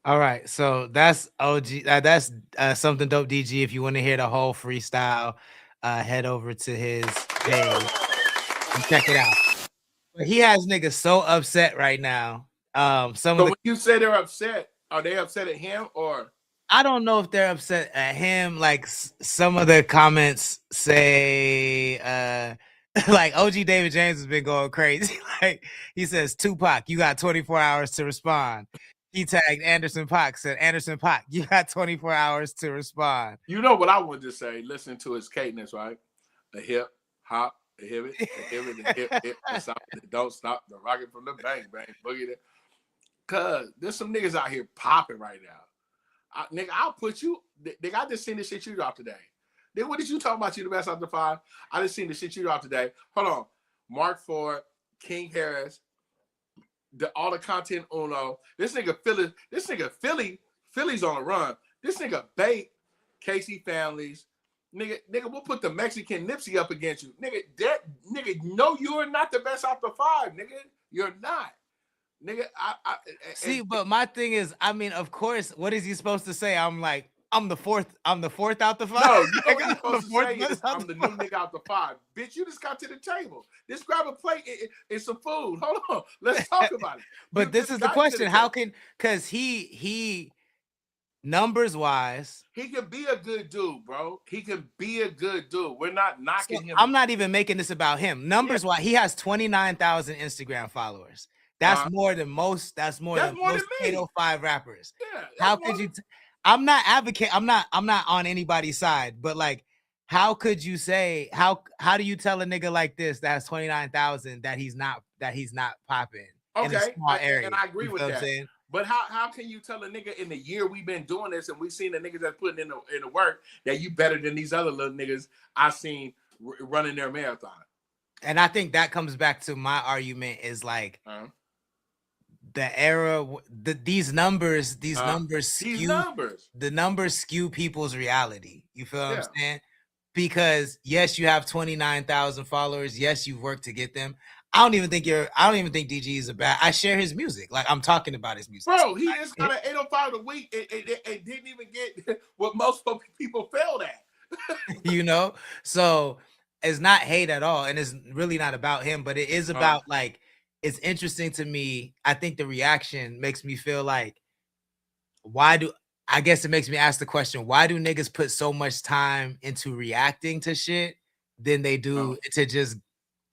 All right, so that's OG. That's something dope, DG. If you want to hear the whole freestyle, head over to his page and check it out. But he has niggas so upset right now. When you say they're upset, are they upset at him or? I don't know if they're upset at him. Like some of the comments say, like OG David James has been going crazy. Like he says, Tupac, you got 24 hours to respond. He tagged Anderson .Paak, said, Anderson .Paak, you got 24 hours to respond. You know what I wanted to say? Listen to his cadence, right? The hip, hop, the hip, the hip, the stop, the don't stop, the rocket from the bang, bang, boogie there. Cause there's some niggas out here popping right now. Nigga, I'll put you, nigga, I just seen the shit you dropped today. Then what did you talk about? You the best out the 5? I just seen the shit you dropped today. Hold on. Mark Ford, King Harris, all the content Uno. This nigga Philly's on a run. This nigga Bait, Casey Families. Nigga, we'll put the Mexican Nipsey up against you. Nigga, no, you are not the best out the 5, nigga. You're not. Nigga, see, but my thing is, I mean, of course, what is he supposed to say? I'm the fourth out the 5. No, you know what you're supposed to say is I'm the new nigga out the 5. Bitch, you just got to the table. Just grab a plate and some food. Hold on. Let's talk about it. But this is the question. How can, because he numbers wise, he can be a good dude, bro. He can be a good dude. We're not knocking him. I'm not even making this about him. Numbers wise, he has 29,000 Instagram followers. That's more than most. That's more than most 805 rappers. Yeah, how could you? I'm not advocate. I'm not on anybody's side. But like, how could you say how do you tell a nigga like this that's 29,000 that he's not popping in a small area? And I agree with that. But how can you tell a nigga in the year we've been doing this and we've seen the niggas that's putting in the work that you better than these other little niggas I seen running their marathon? And I think that comes back to my argument is like the era, these numbers skew people's reality. You feel what I'm saying? Because yes, you have 29,000 followers. Yes, you've worked to get them. I don't even think DG is a bad. I share his music. Like, I'm talking about his music. Bro, he just got an 805 a week and didn't even get what most people failed at. You know? So it's not hate at all. And it's really not about him, but it is about like, it's interesting to me. I think the reaction makes me feel like, I guess it makes me ask the question, why do niggas put so much time into reacting to shit than they do to just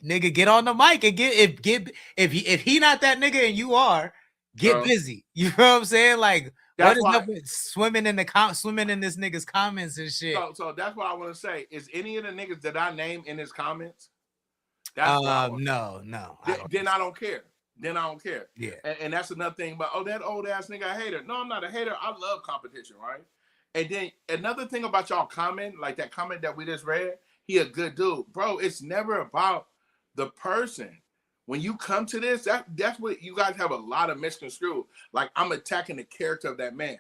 nigga get on the mic and if he not that nigga and you are, get busy. You know what I'm saying? Like, what is up with swimming in this nigga's comments and shit? So that's what I want to say. Is any of the niggas that I name in his comments? No. Then I don't care. Yeah. And that's another thing about, that old ass nigga a hater. No, I'm not a hater. I love competition, right? And then another thing about y'all comment, like that comment that we just read, he a good dude. Bro, it's never about the person. When you come to this, that's what you guys have a lot of misconstrued. Like, I'm attacking the character of that man.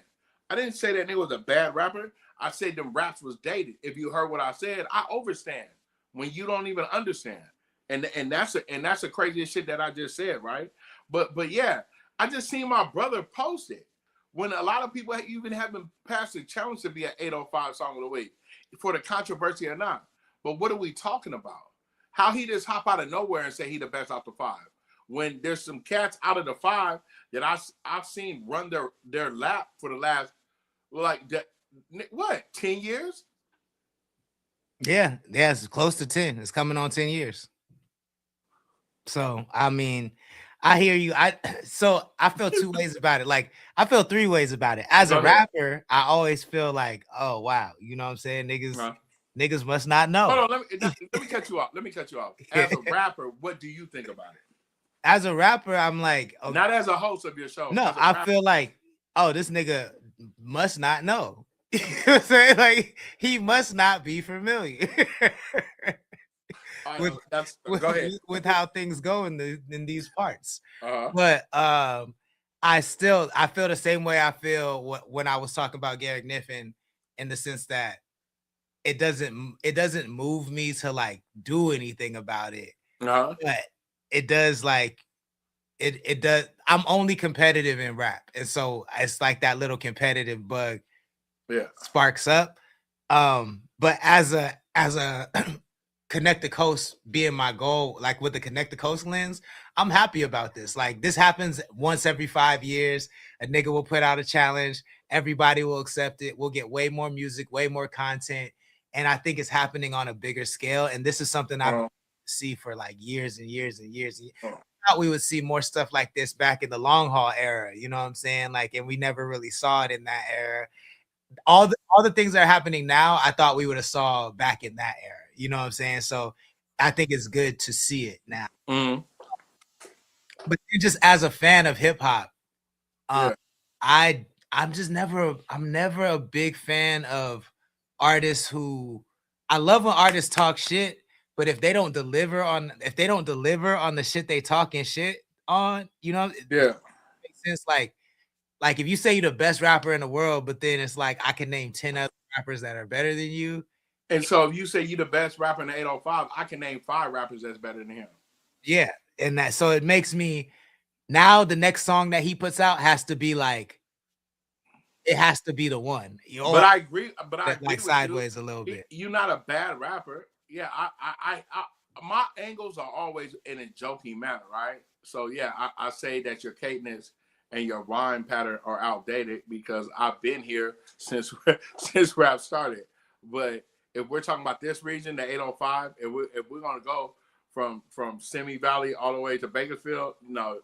I didn't say that nigga was a bad rapper. I said them raps was dated. If you heard what I said, I overstand when you don't even understand. And that's the craziest shit that I just said, right? But yeah, I just seen my brother post it when a lot of people even haven't passed the challenge to be an 805 song of the week for the controversy or not. But what are we talking about? How he just hop out of nowhere and say he the best out the 5 when there's some cats out of the 5 that I've seen run their lap for the last 10 years? Yeah, it's close to 10. It's coming on 10 years. So I mean, I hear you. I feel 2 ways about it. Like, I feel 3 ways about it. As a rapper, I always feel like, oh wow, you know what I'm saying? Niggas must not know. Hold on, let me cut you off. As a rapper, what do you think about it? As a rapper, I'm like, okay. Not as a host of your show. No, I feel like, oh, this nigga must not know. You know what I'm saying? Like, he must not be familiar with how things go in these parts. But I feel the same way I feel when I was talking about Garrick Niffen, in the sense that it doesn't move me to like do anything about it. But it does, like it does. I'm only competitive in rap, and so it's like that little competitive bug sparks up. But as a Connect the Coast being my goal, like with the Connect the Coast lens, I'm happy about this. Like, this happens once every 5 years. A nigga will put out a challenge. Everybody will accept it. We'll get way more music, way more content. And I think it's happening on a bigger scale. And this is something I see for like years and years and years. I thought we would see more stuff like this back in the long haul era. You know what I'm saying? Like, and we never really saw it in that era. All the things that are happening now, I thought we would have saw back in that era. You know what I'm saying? So I think it's good to see it now. But just as a fan of hip hop, I'm never a big fan of artists who, I love when artists talk shit, but if they don't deliver on the shit they talking shit on, you know, it makes sense. Like if you say you're the best rapper in the world, but then it's like, I can name 10 other rappers that are better than you. And so if you say you're the best rapper in the 805, I can name 5 rappers that's better than him. Yeah. And that, so it makes me, now the next song that he puts out has to be like, it has to be the one. But I agree. But I agree like sideways a little bit. You're not a bad rapper. Yeah. I my angles are always in a joking manner, right? So yeah, I say that your cadence and your rhyme pattern are outdated because I've been here since rap started. But if we're talking about this region, the 805, if we're gonna go from Simi Valley all the way to Bakersfield. No,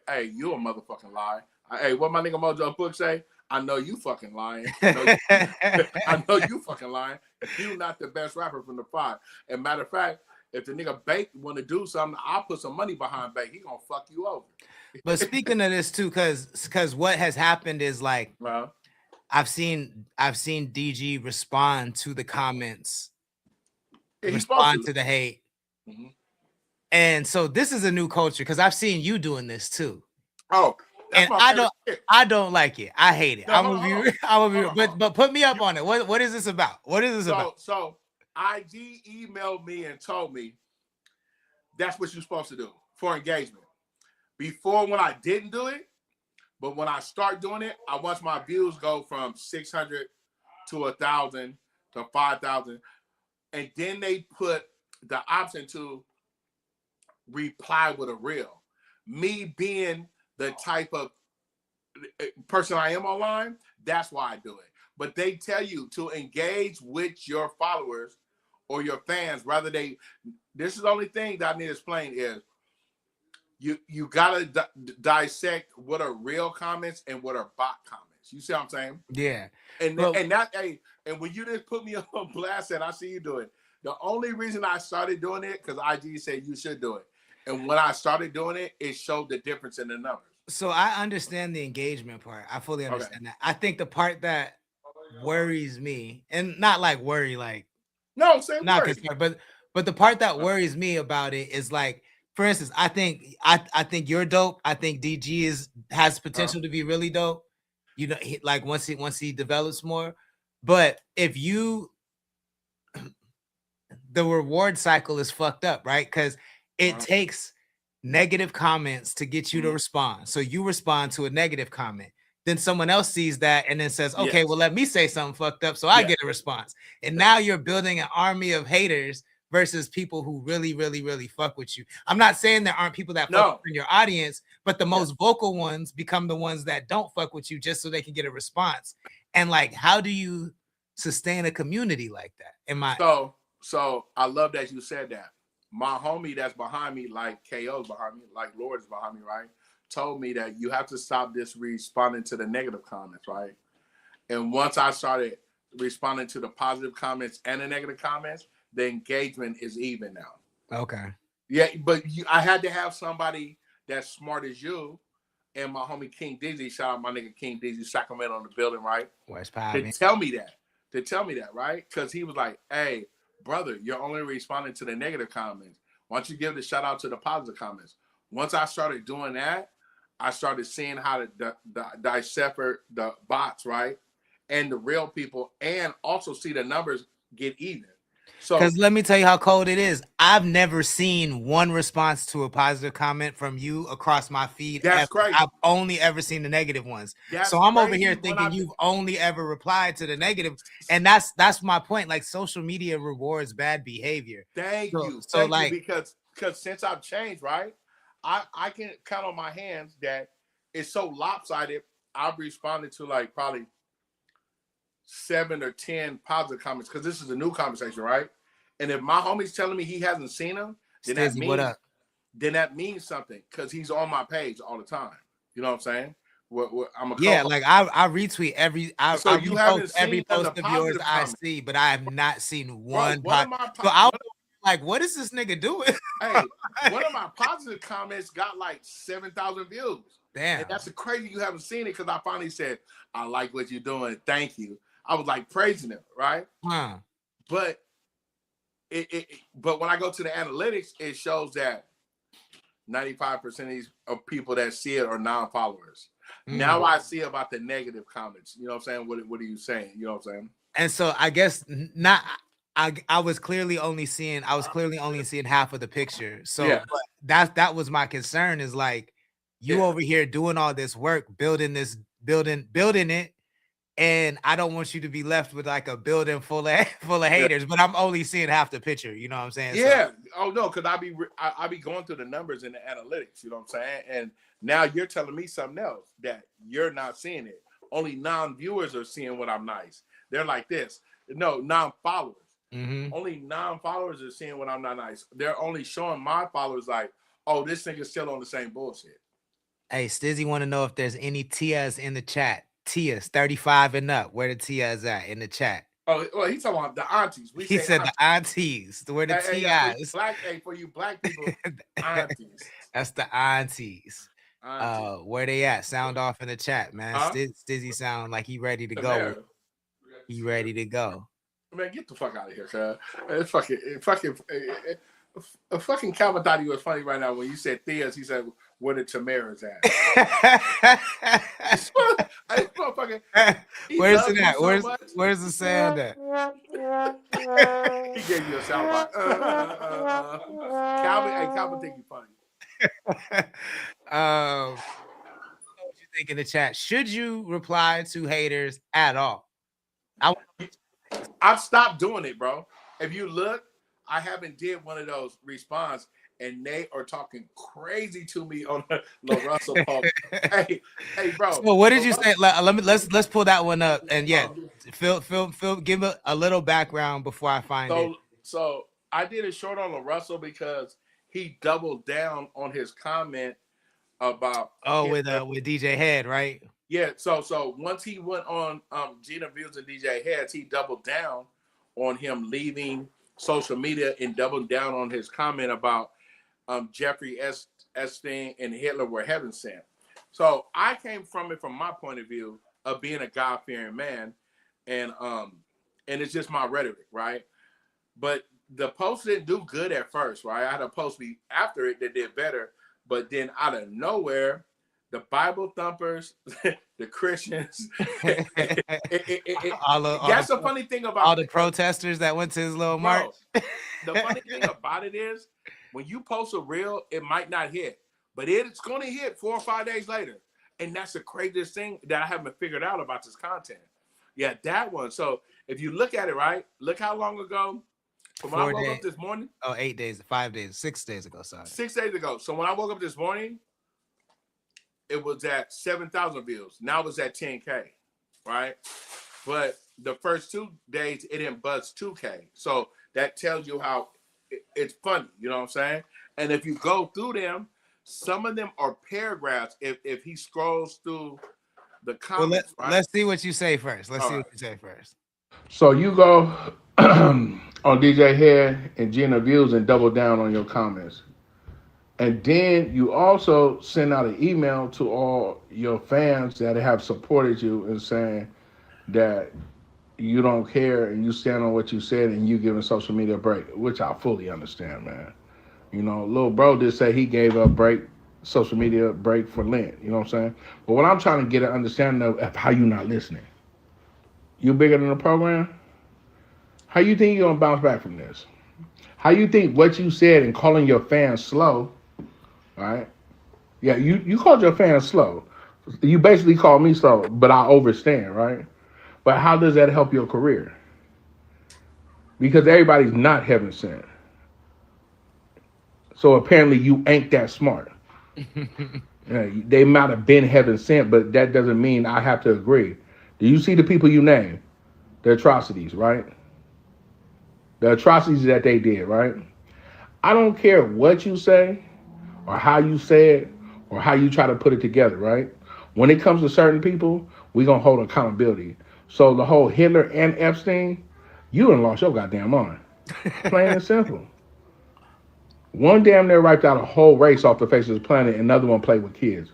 hey, you a motherfucking lie. Hey, what my nigga Mojo Book say? I know you fucking lying. I know you fucking lying. You not the best rapper from the 5. And matter of fact, if the nigga Bake want to do something, I'll put some money behind Bake. He gonna fuck you over. But speaking of this too, because what has happened is like, I've seen DG respond to the comments, respond to the hate. Mm-hmm. And so this is a new culture because I've seen you doing this too. Oh, and I don't like it. I hate it. But put me up on it. What is this about? What is this about? So IG emailed me and told me that's what you're supposed to do for engagement. Before, when I didn't do it, but when I start doing it, I watch my views go from 600 to 1,000 to 5,000, and then they put the option to reply with a reel. Me being the type of person I am online, that's why I do it. But they tell you to engage with your followers or your fans. This is the only thing that I need to explain is you gotta dissect what are real comments and what are bot comments. You see what I'm saying? Yeah. And when you just put me on blast and I see you do it, the only reason I started doing it because IG said you should do it. And when I started doing it, it showed the difference in the numbers. So I understand the engagement part. I fully understand that. I think the part that worries me, and not like worry, like no, same not worry. concerned, but the part that worries me about it is like, for instance, I think you're dope. I think DG has potential to be really dope. You know, like once he develops more. But if the reward cycle is fucked up, right? Because it takes negative comments to get you to respond. So you respond to a negative comment. Then someone else sees that and then says, okay, well, let me say something fucked up so I get a response. And now you're building an army of haters versus people who really, really, really fuck with you. I'm not saying there aren't people that fuck in your audience, but the most vocal ones become the ones that don't fuck with you just so they can get a response. And like, how do you sustain a community like that? So I love that you said that. My homie that's behind me, like KO's behind me, like Lord is behind me, right? Told me that you have to stop this responding to the negative comments, right? And once I started responding to the positive comments and the negative comments, the engagement is even now. Okay. Yeah, but I had to have somebody that's smart as you and my homie King Dizzy, shout out my nigga King Dizzy, Sacramento in the building, right? West Palm. To tell me that, right? Because he was like, hey, brother, you're only responding to the negative comments. Why don't you give the shout out to the positive comments? Once I started doing that, I started seeing how to decipher the bots, right? And the real people, and also see the numbers get even. So, because let me tell you how cold it is. I've never seen one response to a positive comment from you across my feed. That's crazy. I've only ever seen the negative ones. So I'm over here thinking you've only ever replied to the negative. And that's my point. Like, social media rewards bad behavior. Thank you. Because since I've changed, right? I can count on my hands that it's so lopsided. I've responded to like probably 7 or 10 positive comments because this is a new conversation, right? And if my homie's telling me he hasn't seen them, then that means something because he's on my page all the time. You know what I'm saying? Like I retweet every post of yours I see, but I have not seen one. What is this nigga doing? Hey, one of my positive comments got like 7,000 views. Damn, and that's crazy you haven't seen it because I finally said I like what you're doing. Thank you. I was like praising him, right? But but when I go to the analytics, it shows that 95% of people that see it are non-followers. Now I see about the negative comments. You know what I'm saying? What are you saying? You know what I'm saying? And so I guess not. I was clearly only seeing half of the picture. So that was my concern. Is like you over here doing all this work, building it. And I don't want you to be left with like a building full of haters, but I'm only seeing half the picture. You know what I'm saying? Yeah. So, oh no, because I be going through the numbers and the analytics. You know what I'm saying? And now you're telling me something else that you're not seeing it. Only non-viewers are seeing what I'm nice. They're like this. No, non-followers. only non-followers are seeing when I'm not nice. They're only showing my followers like, oh, this nigga's still on the same bullshit. Hey, Stizzy want to know if there's any Tias in the chat. Tias, 35 and up. Where the Tias at in the chat? Oh, well, he's talking about the aunties. He said aunties. the aunties. Where the Tias? For you black people, aunties. That's the aunties. Where they at? Sound off in the chat, man. Stizzy sound like he ready to go. He ready to go. Man, get the fuck out of here, cuz. Fucking Calvin thought he was funny right now when you said Thea's. He said, "Where the Tamara's at?" Where's it at? Where's the sound at? He gave you a sound bite. Calvin think you funny. What you think in the chat? Should you reply to haters at all? I've stopped doing it, bro. If you look, I haven't did one of those response, and they are talking crazy to me on the Russell post. hey, bro. So what did you say? Let's pull that one up, and Phil, give a little background before I find it. So I did a short on LaRussell because he doubled down on his comment about with DJ Head, right? Yeah. So once he went on Gina Views and DJ Heads, he doubled down on him leaving social media and doubled down on his comment about Jeffrey Epstein and Hitler were heaven sent. So I came from it from my point of view of being a God-fearing man, and it's just my rhetoric, right? But the post didn't do good at first, right? I had a post after it that did better, but then out of nowhere, the Bible thumpers, the Christians. That's the funny thing about all the protesters that went to his little march. The funny thing about it is, when you post a reel, it might not hit, but it's going to hit 4 or 5 days later. And that's the craziest thing that I haven't figured out about this content. Yeah, that one. So if you look at it, right, look how long ago. When I woke up this morning. Oh, 8 days, 5 days, 6 days ago. Sorry. 6 days ago. So when I woke up this morning, it was at 7,000 views. Now it's at 10K, right? But the first 2 days, it didn't buzz 2K. So that tells you how it's funny. You know what I'm saying? And if you go through them, some of them are paragraphs. If he scrolls through the comments, let's see what you say first. So you go on DJ Head and Gina Views and double down on your comments. And then you also send out an email to all your fans that have supported you and saying that you don't care and you stand on what you said and you giving social media a break, which I fully understand, man. You know, little bro did say he gave a social media break for Lent. You know what I'm saying? But what I'm trying to get an understanding of how you not listening. You bigger than the program? How you think you're going to bounce back from this? How you think what you said and calling your fans slow, right? Yeah, you called your fans slow. You basically called me slow, but I overstand, right? But how does that help your career? Because everybody's not heaven sent. So apparently you ain't that smart. They might have been heaven sent, but that doesn't mean I have to agree. Do you see the people you name? The atrocities, right? The atrocities that they did, right? I don't care what you say or how you say it or how you try to put it together, right? When it comes to certain people, we're going to hold accountability. So the whole Hitler and Epstein, you done lost your goddamn mind. Plain and simple. One damn near wiped out a whole race off the face of the planet, and another one played with kids.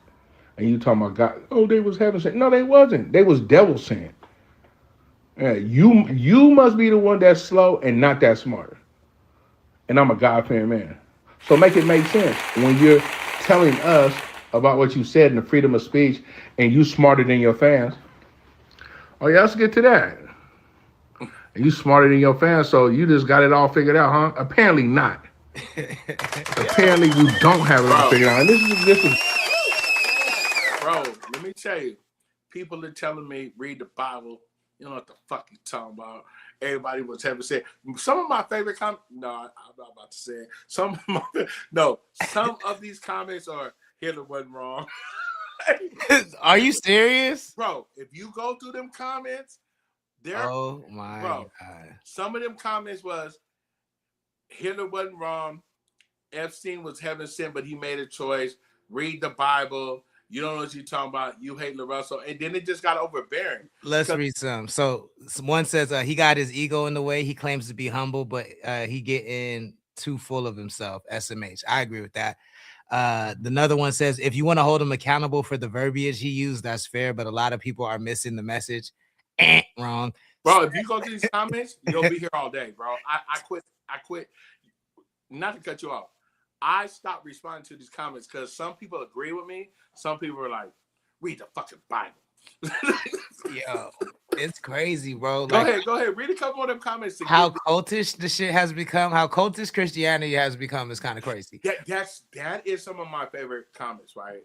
And you talking about God, oh, they was heaven sent. No, they wasn't. They was devil sent. Yeah, you must be the one that's slow and not that smart. And I'm a God-fearing man. So make it make sense when you're telling us about what you said in the freedom of speech and you smarter than your fans. Oh, yeah, let's get to that. You smarter than your fans, so you just got it all figured out, huh? Apparently not. Apparently you don't have it all figured out. And this is bro, let me tell you, people are telling me read the Bible. You know what the fuck you talking about. Everybody was having said. Some of my favorite comments, no, I'm not about to say it. Some of these comments are Hitler wasn't wrong. Are you serious? Bro, if you go through them comments, Oh my God. Some of them comments was Hitler wasn't wrong. Epstein was heaven sent, but he made a choice. Read the Bible. You don't know what you're talking about. You hate LaRussell. And then it just got overbearing. Let's read some. So one says he got his ego in the way. He claims to be humble, but he getting too full of himself. SMH. I agree with that. Another one says, if you want to hold him accountable for the verbiage he used, that's fair. But a lot of people are missing the message. Wrong. Bro, if you go to these comments, you'll be here all day, bro. I quit. Not to cut you off. I stopped responding to these comments because some people agree with me. Some people are like, read the fucking Bible. Yo, it's crazy, bro. Go ahead. Read a couple of them comments. How cultish the shit has become, how cultish Christianity has become is kind of crazy. That is some of my favorite comments, right?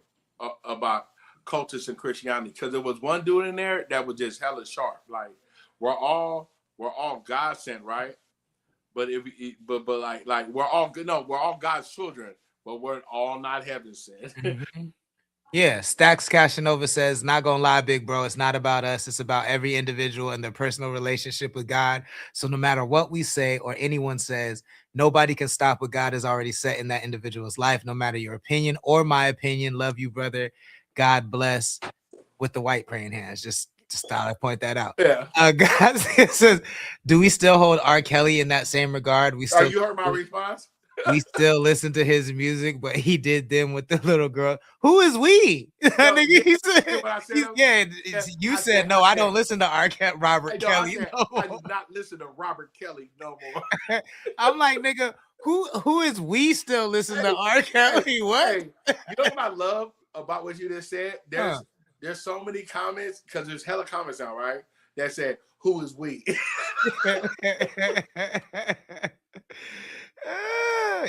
About cultish and Christianity. Because there was one dude in there that was just hella sharp. Like, we're all God sent, right? But we're all good. No, we're all God's children, but we're all not heaven sent. Mm-hmm. Yeah, Stacks Cashinova says, not gonna lie, big bro, it's not about us. It's about every individual and their personal relationship with God. So no matter what we say or anyone says, nobody can stop what God has already set in that individual's life, no matter your opinion or my opinion. Love you, brother. God bless. With the white praying hands. Just thought I'd point that out. Yeah. God says, do we still hold R. Kelly in that same regard? You heard my response? We still listen to his music, but he did them with the little girl. Who is we? No, you said no. I don't listen to Robert Kelly. I do not listen to Robert Kelly no more. I'm like, nigga, who is we still listen to R. Kelly? What? Hey, you know what I love about what you just said? There's so many comments, because there's hella comments out, right? That said, who is we?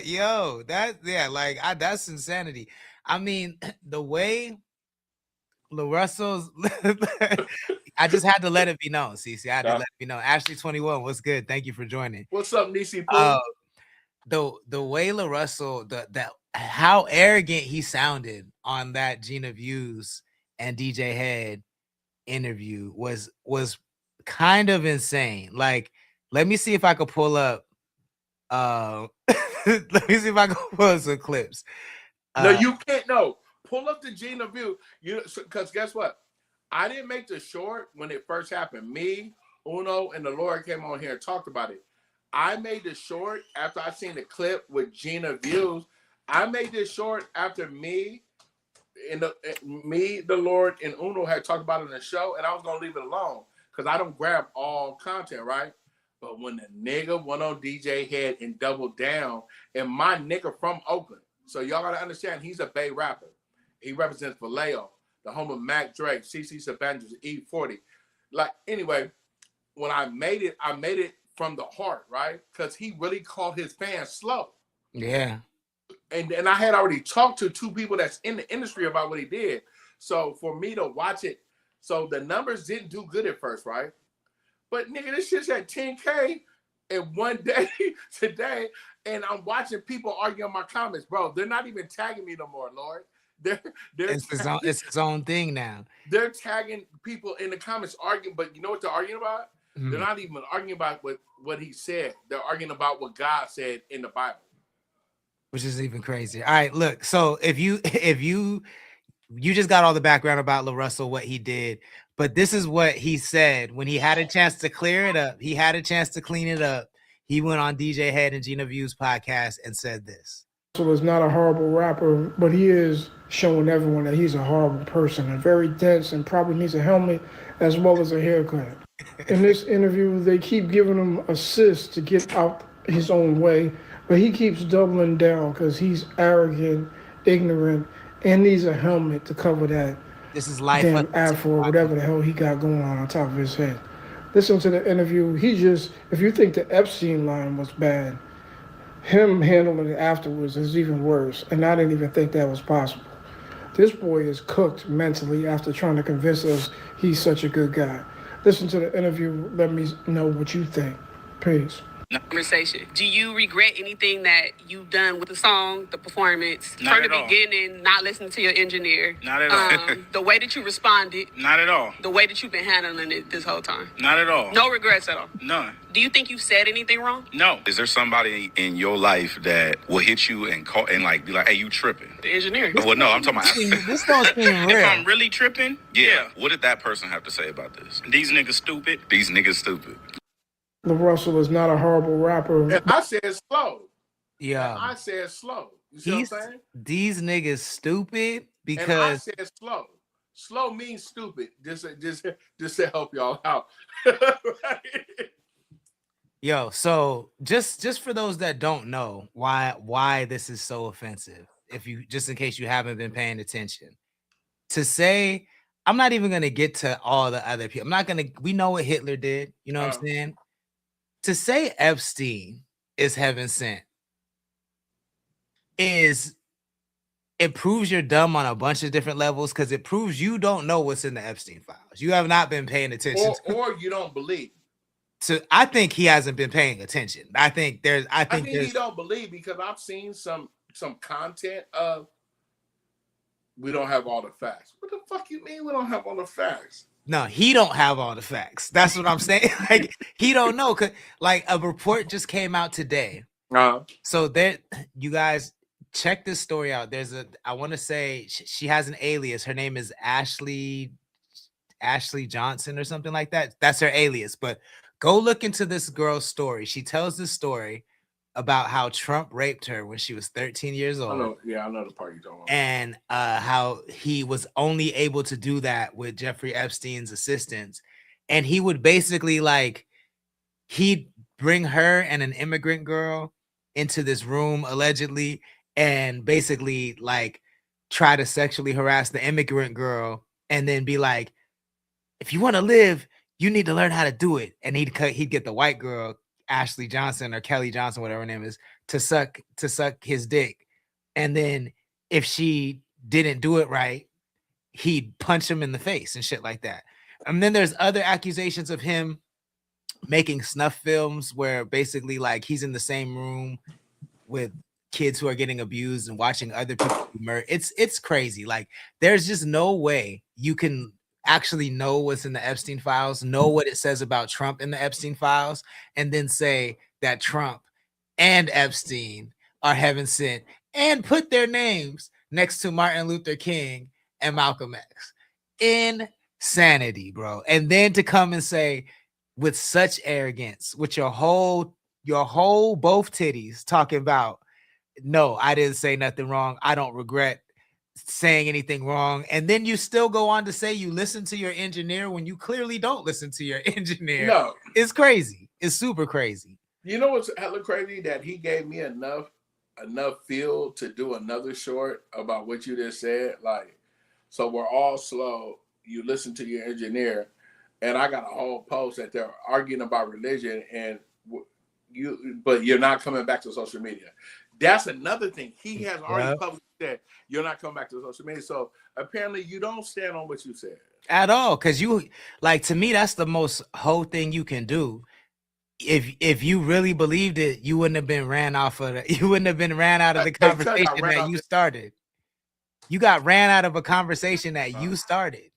Yo, that's insanity. I mean, the way LaRussell's I just had to let it be known, CC. I had to let it be known. Ashley 21, what's good? Thank you for joining. What's up, Nisi? The way LaRussell, how arrogant he sounded on that Gina Views and DJ Head interview was kind of insane. Like, let me see if I could pull up let me see if I can pull up some clips. No, you can't. No, pull up the Gina View. Because guess what? I didn't make the short when it first happened. Me, Uno, and the Lord came on here and talked about it. I made the short after I seen the clip with Gina Views. I made this short after me, the Lord, and Uno had talked about it in the show, and I was gonna leave it alone because I don't grab all content, right? But when the nigga went on DJ Head and doubled down, and my nigga from Oakland, so y'all gotta understand, he's a Bay rapper. He represents Vallejo, the home of Mac Drake, CC Sabandas, E40. Like, anyway, when I made it from the heart, right? Because he really called his fans slow. Yeah. And I had already talked to two people that's in the industry about what he did. So for me to watch it, so the numbers didn't do good at first, right? But nigga, this shit's at 10K in one day today, and I'm watching people argue in my comments, bro. They're not even tagging me no more, Lord. It's its own thing now. They're tagging people in the comments arguing, but you know what they're arguing about? Mm-hmm. They're not even arguing about what he said. They're arguing about what God said in the Bible. Which is even crazier. All right, look. So if you just got all the background about LaRussell, what he did, but this is what he said when he had a chance to clear it up. He had a chance to clean it up. He went on DJ Head and Gina View's podcast and said this. So is not a horrible rapper, but he is showing everyone that he's a horrible person and very dense and probably needs a helmet as well as a haircut. In this interview, they keep giving him assists to get out his own way, but he keeps doubling down because he's arrogant, ignorant, and needs a helmet to cover that. This is life. Damn afro or whatever the hell he got going on top of his head. Listen to the interview. If you think the Epstein line was bad, him handling it afterwards is even worse. And I didn't even think that was possible. This boy is cooked mentally after trying to convince us he's such a good guy. Listen to the interview. Let me know what you think. Peace. Conversation. Do you regret anything that you've done with the song, the performance, Not from at the all. beginning, not listening to your engineer? Not at all. The way that you responded? Not at all. The way that you've been handling it this whole time? Not at all. No regrets at all? None. Do you think you said anything wrong? No. Is there somebody in your life that will hit you and call and like be like, "Hey, you tripping"? The engineer. Well, no, I'm talking about. This don't seem real. If I'm really tripping, Yeah. What did that person have to say about this? These niggas stupid. These niggas stupid. The Russell is not a horrible rapper. And I said slow. Yeah. And I said slow. You see what I'm saying? These niggas stupid And I because said slow. Slow means stupid. Just to help y'all out. yo, so just for those that don't know why this is so offensive, if you just in case you haven't been paying attention, to say I'm not even gonna get to all the other people. I'm not gonna. We know what Hitler did. You know what I'm saying? To say Epstein is heaven sent is it proves you're dumb on a bunch of different levels because it proves you don't know what's in the Epstein files. You have not been paying attention, or you don't believe. I think he hasn't been paying attention. I think he don't believe because I've seen some content of we don't have all the facts. What the fuck you mean we don't have all the facts? No, he don't have all the facts. That's what I'm saying. Like he don't know. Cause like a report just came out today. So there, you guys check this story out. I want to say she has an alias. Her name is Ashley Johnson or something like that. That's her alias. But go look into this girl's story. She tells this story about how Trump raped her when she was 13 years old. I know the part you're talking about. And how he was only able to do that with Jeffrey Epstein's assistance. And he would basically he'd bring her and an immigrant girl into this room allegedly and basically try to sexually harass the immigrant girl and then be like, if you want to live, you need to learn how to do it. And he'd get the white girl, Ashley Johnson or Kelly Johnson, whatever her name is, to suck his dick. And then if she didn't do it right, he'd punch him in the face and shit like that. And then there's other accusations of him making snuff films where basically he's in the same room with kids who are getting abused and watching other people be murdered. It's crazy. There's just no way you can actually know what's in the Epstein files, know what it says about Trump in the Epstein files, and then say that Trump and Epstein are heaven sent and put their names next to Martin Luther King and Malcolm X. Insanity, bro. And then to come and say with such arrogance, with your whole both titties talking about, no, I didn't say nothing wrong. I don't regret saying anything wrong. And then you still go on to say you listen to your engineer when you clearly don't listen to your engineer. No. It's crazy. It's super crazy. You know what's hella crazy? That he gave me enough feel to do another short about what you just said. So we're all slow. You listen to your engineer, and I got a whole post that they're arguing about religion, and but you're not coming back to social media. That's another thing. He has already publicly said you're not coming back to social media. So apparently you don't stand on what you said at all. Because you to me, that's the most whole thing you can do. If you really believed it, you wouldn't have been ran out of the conversation that you started. You got ran out of a conversation that you started.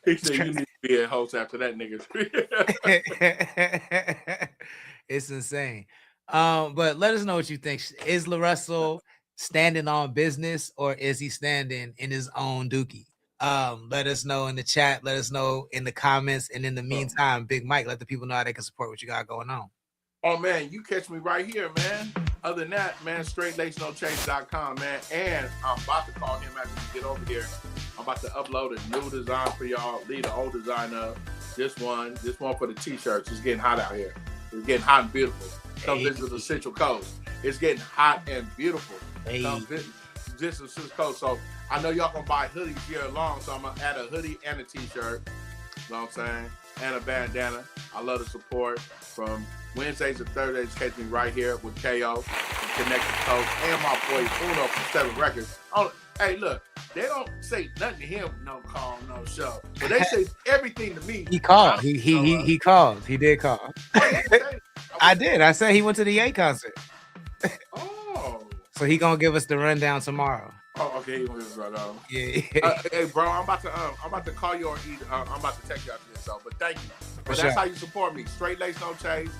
He said you need to be a host after that, nigga. It's insane. But let us know what you think. Is LaRussell standing on business or is he standing in his own dookie? Let us know in the chat. Let us know in the comments. And in the meantime, Big Mike, let the people know how they can support what you got going on. Oh, man, you catch me right here, man. Other than that, man, straightlacenochains.com, man. And I'm about to call him after we get over here. I'm about to upload a new design for y'all. Leave the old design up. This one for the t-shirts. It's getting hot out here. It's getting hot and beautiful. Come visit the Central Coast. It's getting hot and beautiful. Come visit the Central Coast. So I know y'all gonna buy hoodies here along, so I'm gonna add a hoodie and a t-shirt. You know what I'm saying? And a bandana. I love the support from Wednesdays and Thursdays. Catch me right here with KO, Connect the Coast, and my boy Uno from 7 Records. Hey, look, they don't say nothing to him, no call, no show. But they say everything to me. He called. He called. He did call. I did. I said he went to the Ye concert. Oh. So he gonna give us the rundown tomorrow. Oh, okay. He gonna give us the rundown. Yeah. Hey, bro, I'm about to call you or I'm about to text you after this. So, but thank you. But that's how you support me. Straight Lace No Chase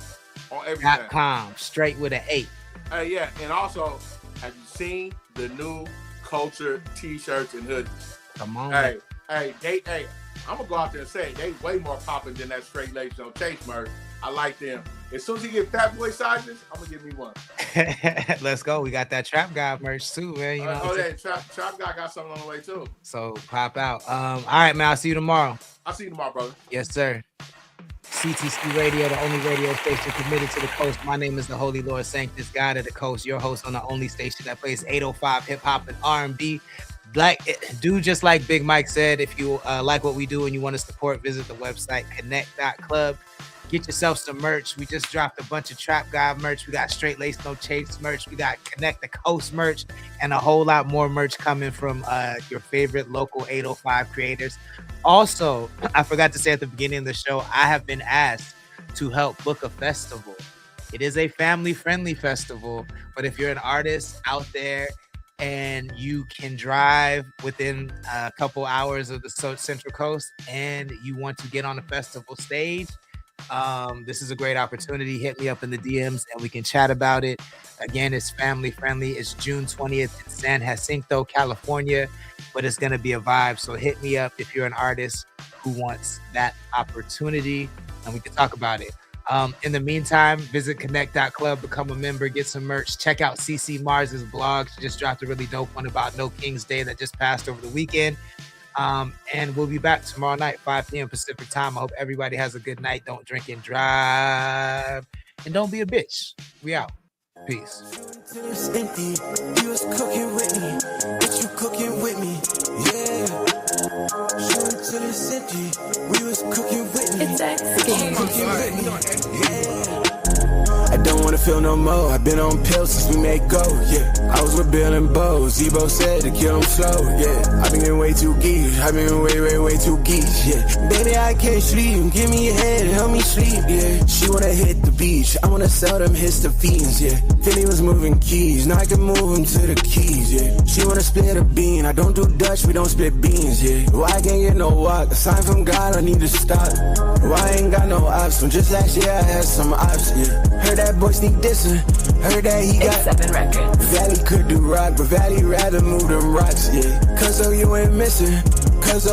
on everything. .com, straight with an 8. Hey, yeah, and also, have you seen the new Culture T-shirts and hoodies? Come on. Hey, I'm gonna go out there and say they way more popping than that Straight Lace No Chase merch. I like them. As soon as he get Fat Boy sizes, I'm gonna give me one. Let's go. We got that Trap Guy merch too, man. You know. Trap Guy got something on the way too. So pop out. All right, man. I'll see you tomorrow. I'll see you tomorrow, brother. Yes, sir. CTC Radio, the only radio station committed to the coast. My name is the Holy Lord Sanctus, God of the Coast, your host on the only station that plays 805 hip hop and R&B. Do just like Big Mike said. If you like what we do and you want to support, visit the website connect.club. Get yourself some merch. We just dropped a bunch of Trap Guy merch. We got Straight Lace No Chase merch. We got Connect the Coast merch, and a whole lot more merch coming from your favorite local 805 creators. Also, I forgot to say at the beginning of the show, I have been asked to help book a festival. It is a family-friendly festival, but if you're an artist out there and you can drive within a couple hours of the Central Coast and you want to get on a festival stage, this is a great opportunity. Hit me up in the DMs and we can chat about it. Again, it's family friendly. It's June 20th in San Jacinto, California, but it's going to be a vibe. So hit me up if you're an artist who wants that opportunity and we can talk about it. In the meantime, visit connect.club, become a member, get some merch. Check out CC Mars's blog. She just dropped a really dope one about No King's Day that just passed over the weekend. And we'll be back tomorrow night, 5 p.m. Pacific time. I hope everybody has a good night. Don't drink and drive. And don't be a bitch. We out. Peace. It's empty. You was cooking with me. Bitch, you cooking with me. Yeah. Shoot till it's empty. We was cooking with me. It's cooking with me. Yeah. I don't wanna feel no more. I've been on pills since we made go. Yeah, I was with Bill and Bo. Zebo said to kill him slow. Yeah, I've been getting way too geeky. I've been way too geeky. Yeah, baby, I can't sleep. Give me a head and help me sleep. Yeah, she wanna hit the beach. I wanna sell them histophenes. Yeah, Philly was moving keys. Now I can move them to the keys. Yeah, she wanna split a bean. I don't do Dutch. We don't split beans. Yeah, why I can't get no walk? A sign from God. I need to stop. Why I ain't got no ops? From just last year I had some ops. Yeah, heard that boy sneak dissing. Heard that he got 7 records. Valley could do rock, but Valley rather move them rocks, yeah. Cause of you ain't missing. Cause of